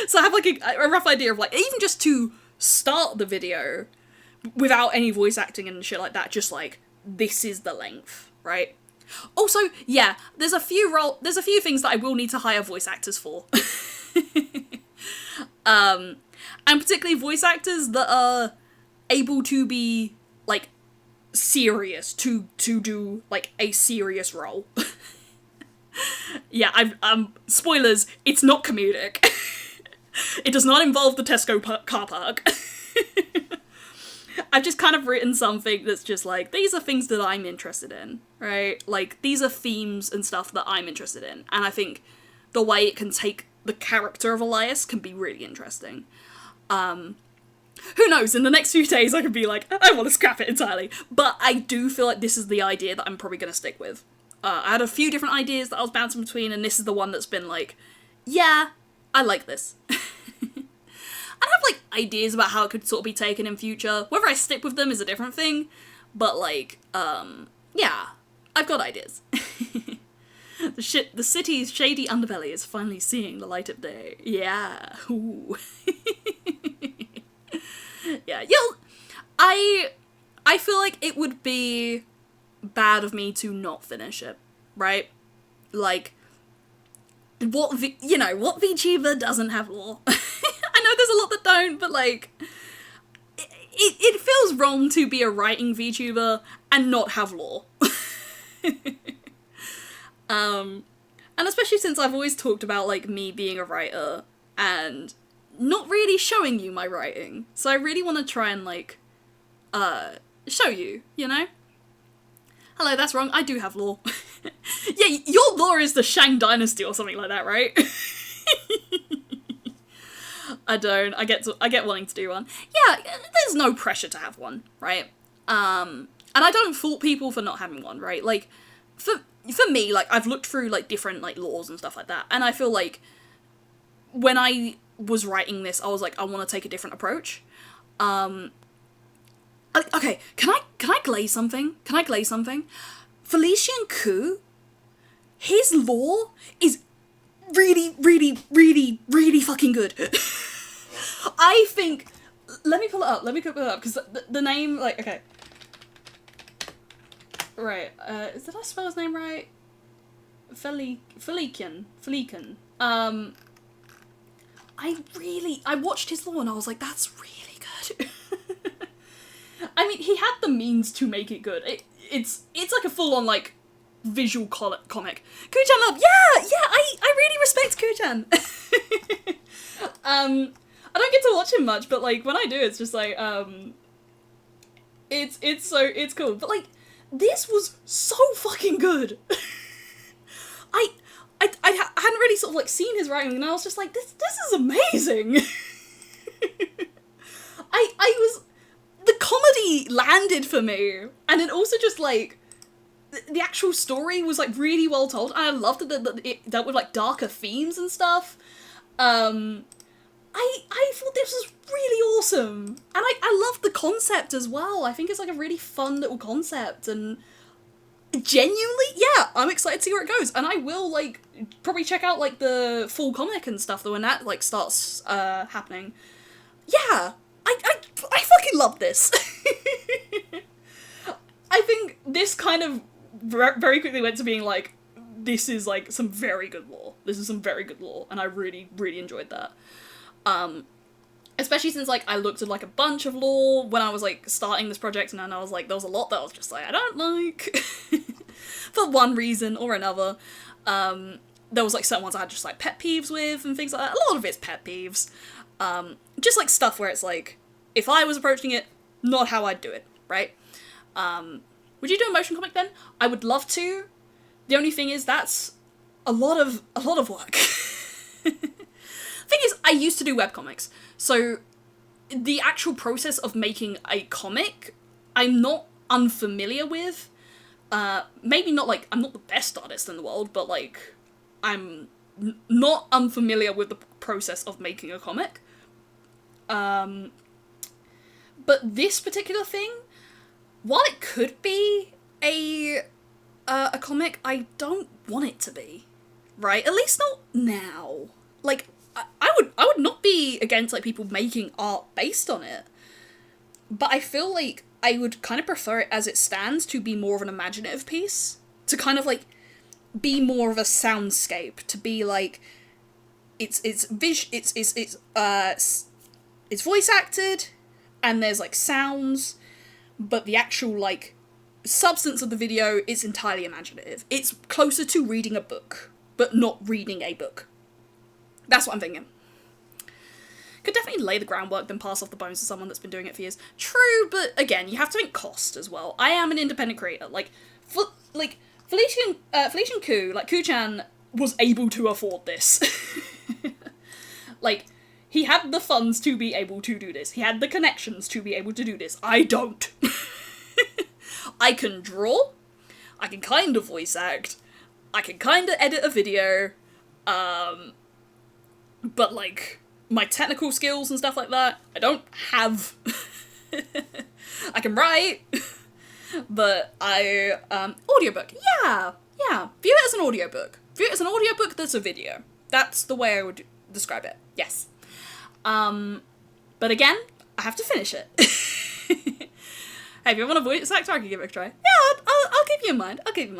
So I have, like, a rough idea of, like, even just to start the video without any voice acting and shit like that, just, like, this is the length, right? Also, yeah, there's a few things that I will need to hire voice actors for. And particularly voice actors that are able to be, like, serious, to do, like, a serious role. Yeah, spoilers, it's not comedic. It does not involve the Tesco car park. I've just kind of written something that's just like, these are things that I'm interested in, right? Like, these are themes and stuff that I'm interested in. And I think the way it can take the character of Elias can be really interesting. Who knows, in the next few days I could be like, I want to scrap it entirely. But I do feel like this is the idea that I'm probably going to stick with. I had a few different ideas that I was bouncing between, and this is the one that's been like, yeah, I like this. I have, like, ideas about how it could sort of be taken in future. Whether I stick with them is a different thing. But, like, yeah, I've got ideas. The city's shady underbelly is finally seeing the light of day. Yeah. Ooh. Yeah, I feel like it would be bad of me to not finish it, right? Like, what VTuber doesn't have lore? I know there's a lot that don't, but, like, it feels wrong to be a writing VTuber and not have lore. And especially since I've always talked about, like, me being a writer and not really showing you my writing. So I really want to try and, like, show you, you know? Hello, that's wrong, I do have lore. Yeah, your lore is the Shang Dynasty or something like that, right? I don't. I get wanting to do one. Yeah, there's no pressure to have one, right? And I don't fault people for not having one, right? Like, for me, like, I've looked through, like, different, like, laws and stuff like that, and I feel like when I was writing this, I was like, I want to take a different approach. Okay, can I glaze something? Felician Ku, his lore is really, really, really, really fucking good. I think, let me pull it up, because the name, like, okay. Right, did I spell his name right? Felican. I watched his lore and I was like, that's really good. I mean, he had the means to make it good. It's like a full-on, like, visual comic. Kuchan love, I really respect Kuchan. I don't get to watch him much, but, like, when I do, it's just like, it's cool. But, like, this was so fucking good. I hadn't really sort of, like, seen his writing, and I was just like, this is amazing. The comedy landed for me, and it also just, like, the actual story was, like, really well told, and I loved that it dealt with, like, darker themes and stuff. I thought this was really awesome, and I loved the concept as well. I think it's, like, a really fun little concept, and genuinely, yeah, I'm excited to see where it goes, and I will, like, probably check out, like, the full comic and stuff, though, when that, like, starts, happening. Yeah, I fucking love this. I think this kind of very quickly went to being, like, this is, like, some very good lore. This is some very good lore, and I really, really enjoyed that. Especially since, like, I looked at, like, a bunch of lore when I was, like, starting this project, and then I was like, there was a lot that I was just like, I don't like. For one reason or another. There was, like, certain ones I had just, like, pet peeves with and things like that. A lot of it's pet peeves. Just, like, stuff where it's, like, if I was approaching it, not how I'd do it, right? Would you do a motion comic then? I would love to. The only thing is, that's a lot of work. Thing is, I used to do webcomics, so the actual process of making a comic, I'm not unfamiliar with. Maybe not, like, I'm not the best artist in the world, but, like, I'm not unfamiliar with the process of making a comic. But this particular thing, while it could be a comic, I don't want it to be, right? At least not now. Like, I would not be against, like, people making art based on it, but I feel like I would kind of prefer it as it stands to be more of an imaginative piece, to kind of, like, be more of a soundscape, to be like, it's voice acted, and there's, like, sounds, but the actual, like, substance of the video is entirely imaginative. It's closer to reading a book, but not reading a book. That's what I'm thinking. Could definitely lay the groundwork, then pass off the bones to someone that's been doing it for years. True, but again, you have to think cost as well. I am an independent creator. Like, Felician Ku, like, Ku-chan was able to afford this. Like, he had the funds to be able to do this. He had the connections to be able to do this. I don't. I can draw. I can kind of voice act. I can kind of edit a video. But, like, my technical skills and stuff like that, I don't have. I can write. But audiobook. Yeah. View it as an audiobook. View it as an audiobook that's a video. That's the way I would describe it. Yes. But again, I have to finish it. Hey, if you want a voice actor, I can give it a try. Yeah, I'll keep you in mind. I think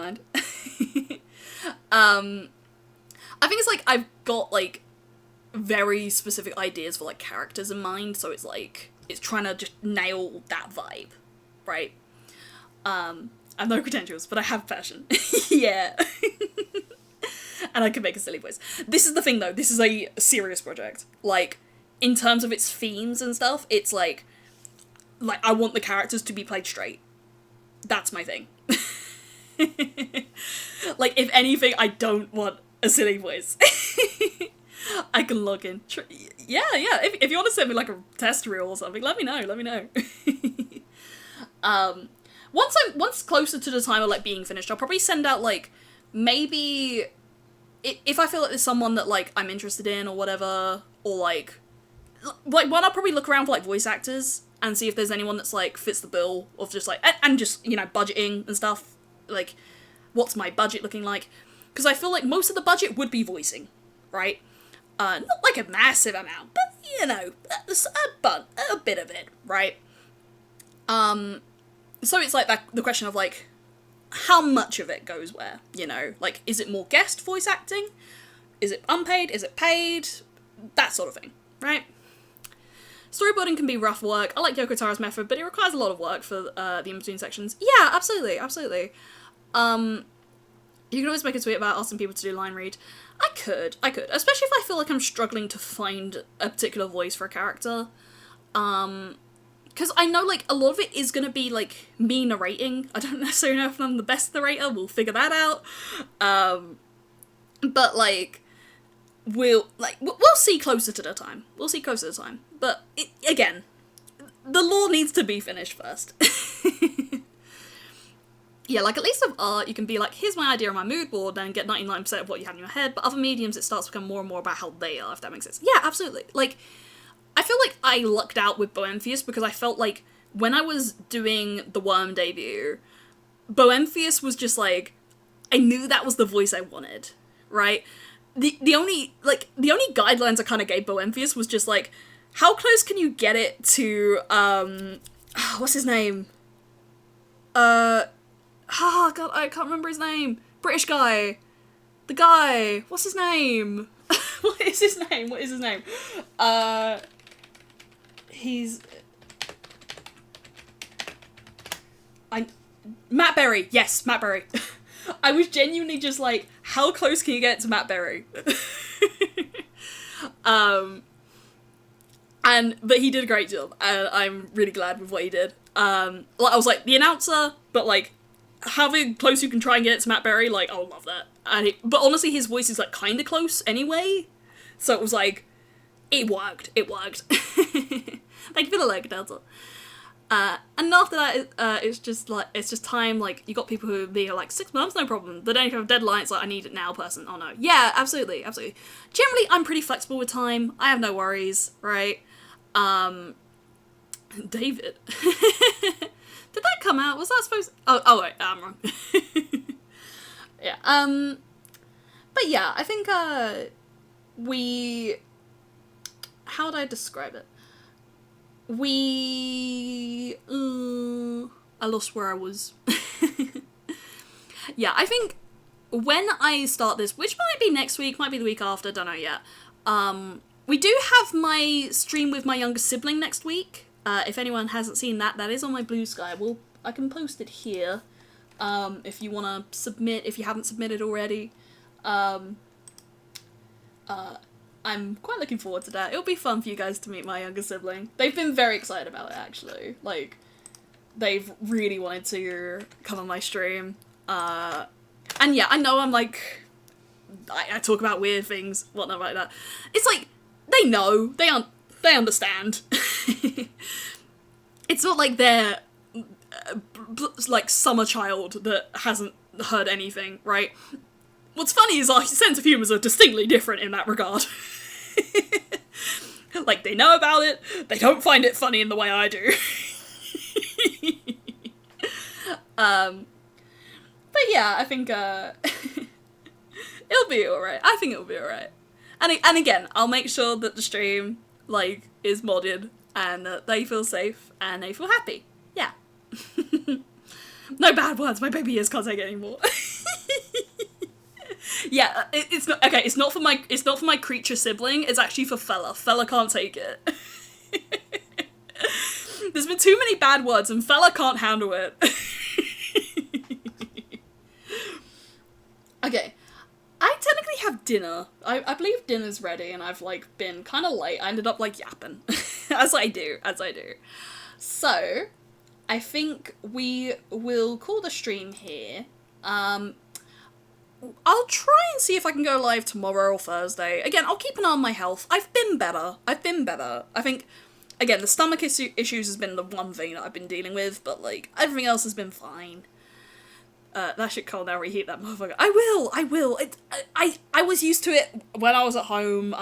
it's, like, I've got, like, very specific ideas for, like, characters in mind, so it's, like, it's trying to just nail that vibe, right? I have no credentials, but I have passion. Yeah. And I can make a silly voice. This is the thing, though. This is a serious project. Like, in terms of its themes and stuff, it's, like, I want the characters to be played straight. That's my thing. Like, if anything, I don't want a silly voice. I can log in. Yeah. If you want to send me, like, a test reel or something, let me know. Once closer to the time of, like, being finished, I'll probably send out, like, maybe, if I feel like there's someone that, like, I'm interested in or whatever, or, like, one, I'll probably look around for, like, voice actors and see if there's anyone that's, like, fits the bill of just, like, and just, you know, budgeting and stuff. Like, what's my budget looking like? Because I feel like most of the budget would be voicing, right? Not, like, a massive amount, but, you know, a bit of it, right? So it's, like, the question of, like, how much of it goes where, you know? Like, is it more guest voice acting? Is it unpaid? Is it paid? That sort of thing, right? Storyboarding can be rough work. I like Yoko Tara's method, but it requires a lot of work for the in-between sections. Yeah, absolutely, absolutely. You can always make a tweet about asking people to do line read. I could. Especially if I feel like I'm struggling to find a particular voice for a character. Because I know, like, a lot of it is going to be, like, me narrating. I don't necessarily know if I'm the best narrator. We'll figure that out. But, like, we'll see closer to the time. We'll see closer to the time. But, again, the lore needs to be finished first. Yeah, like, at least with art, you can be like, here's my idea on my mood board, and get 99% of what you have in your head, but other mediums, it starts to become more and more about how they are, if that makes sense. Yeah, absolutely. Like, I feel like I lucked out with Boemphius, because I felt like, when I was doing the Worm debut, Boemphius was just like, I knew that was the voice I wanted, right? The only guidelines I kind of gave Boemphius was just like, how close can you get it to, what's his name? Oh, God, I can't remember his name. British guy. The guy. What's his name? What is his name? He's... Matt Berry. Yes, Matt Berry. I was genuinely just like, how close can you get to Matt Berry? But he did a great job, and I'm really glad with what he did. I was like, the announcer, but like, having close you can try and get it to Matt Berry, like, I would love that. But honestly, his voice is like kind of close anyway, so it was like, it worked. Thank you for the like, Delta. And after that, it's just time. Like, you got people who be like 6 months, no problem. They don't have a deadline. It's like, I need it now, person. Oh no, yeah, absolutely. Generally, I'm pretty flexible with time. I have no worries, right? David. Did that come out? Was that supposed to... Oh wait, I'm wrong. Yeah, but yeah, I think, how would I describe it? I lost where I was. Yeah, I think when I start this, which might be next week, might be the week after, don't know yet, we do have my stream with my younger sibling next week. If anyone hasn't seen that, that is on my Blue Sky. I can post it here, if you want to submit, if you haven't submitted already. I'm quite looking forward to that. It'll be fun for you guys to meet my younger sibling. They've been very excited about it, actually. Like, they've really wanted to come on my stream. And yeah, I know I'm like, I talk about weird things, whatnot like that. It's like, they know, they understand. It's not like they're like summer child that hasn't heard anything, right? What's funny is our sense of humours are distinctly different in that regard. Like, they know about it, they don't find it funny in the way I do. But yeah, I think, it'll be alright. I think it'll be alright. And again, I'll make sure that the stream, like, is modded, and that they feel safe, and they feel happy. Yeah. No bad words, my baby ears can't take it anymore. Yeah, it's not, okay, it's not for my creature sibling, it's actually for Fella. Fella can't take it. There's been too many bad words, and Fella can't handle it. Okay. I technically have dinner. I believe dinner's ready, and I've, like, been kind of late. I ended up, like, yapping. As I do. So, I think we will call the stream here. I'll try and see if I can go live tomorrow or Thursday. Again, I'll keep an eye on my health. I've been better. I think, again, the stomach issues has been the one thing that I've been dealing with, but, like, everything else has been fine. That shit cold now, reheat that motherfucker. I will. I was used to it when I was at home.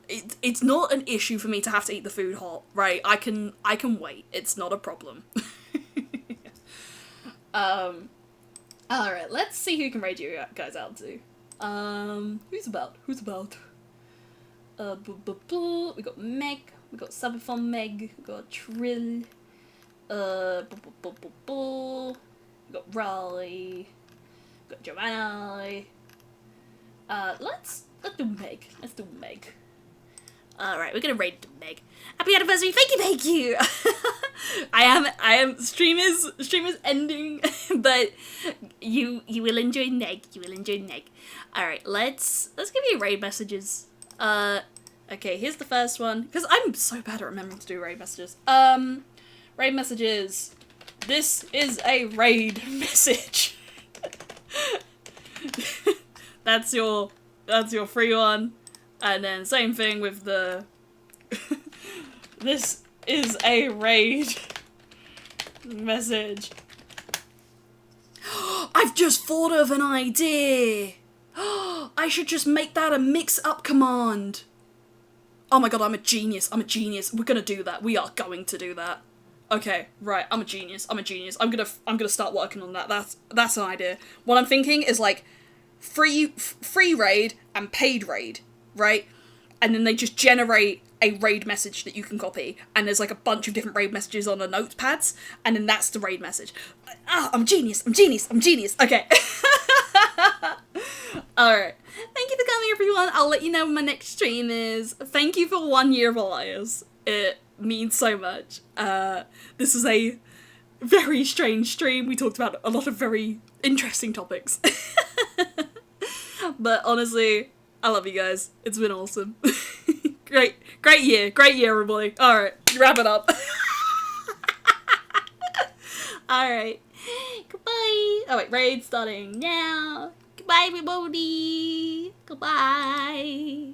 It's not an issue for me to have to eat the food hot, right? I can wait. It's not a problem. Alright, let's see who can raid you guys out to. Who's about? We got Meg, we got Subathon Meg, we got Trill, we got Raleigh, we got Joanna. Let's Let's do Meg. Let's do Meg. Alright, we're gonna raid Meg. Happy anniversary, thank you! I am stream is ending, but you will enjoy Meg. You will enjoy Meg. Alright, let's give you raid messages. Okay, here's the first one. Because I'm so bad at remembering to do raid messages. Raid messages. This is a raid message. That's your free one. And then same thing with the this is a raid message. I've just thought of an idea. I should just make that a mix-up command. Oh my god, I'm a genius. I'm a genius. We're gonna do that. We are going to do that. Okay, right. I'm a genius. I'm a genius. I'm gonna start working on that. That's an idea. What I'm thinking is like free raid and paid raid, right? And then they just generate a raid message that you can copy, and there's like a bunch of different raid messages on the notepads, and then that's the raid message. I'm a genius. I'm genius. I'm genius. Okay. Alright. Thank you for coming, everyone. I'll let you know when my next stream is. Thank you for 1 year of Elias. It means so much. This is a very strange stream. We talked about a lot of very interesting topics. But honestly, I love you guys. It's been awesome. Great year, everybody. Alright, wrap it up. Alright. Goodbye. Oh wait, raid starting now. Goodbye, everybody. Goodbye.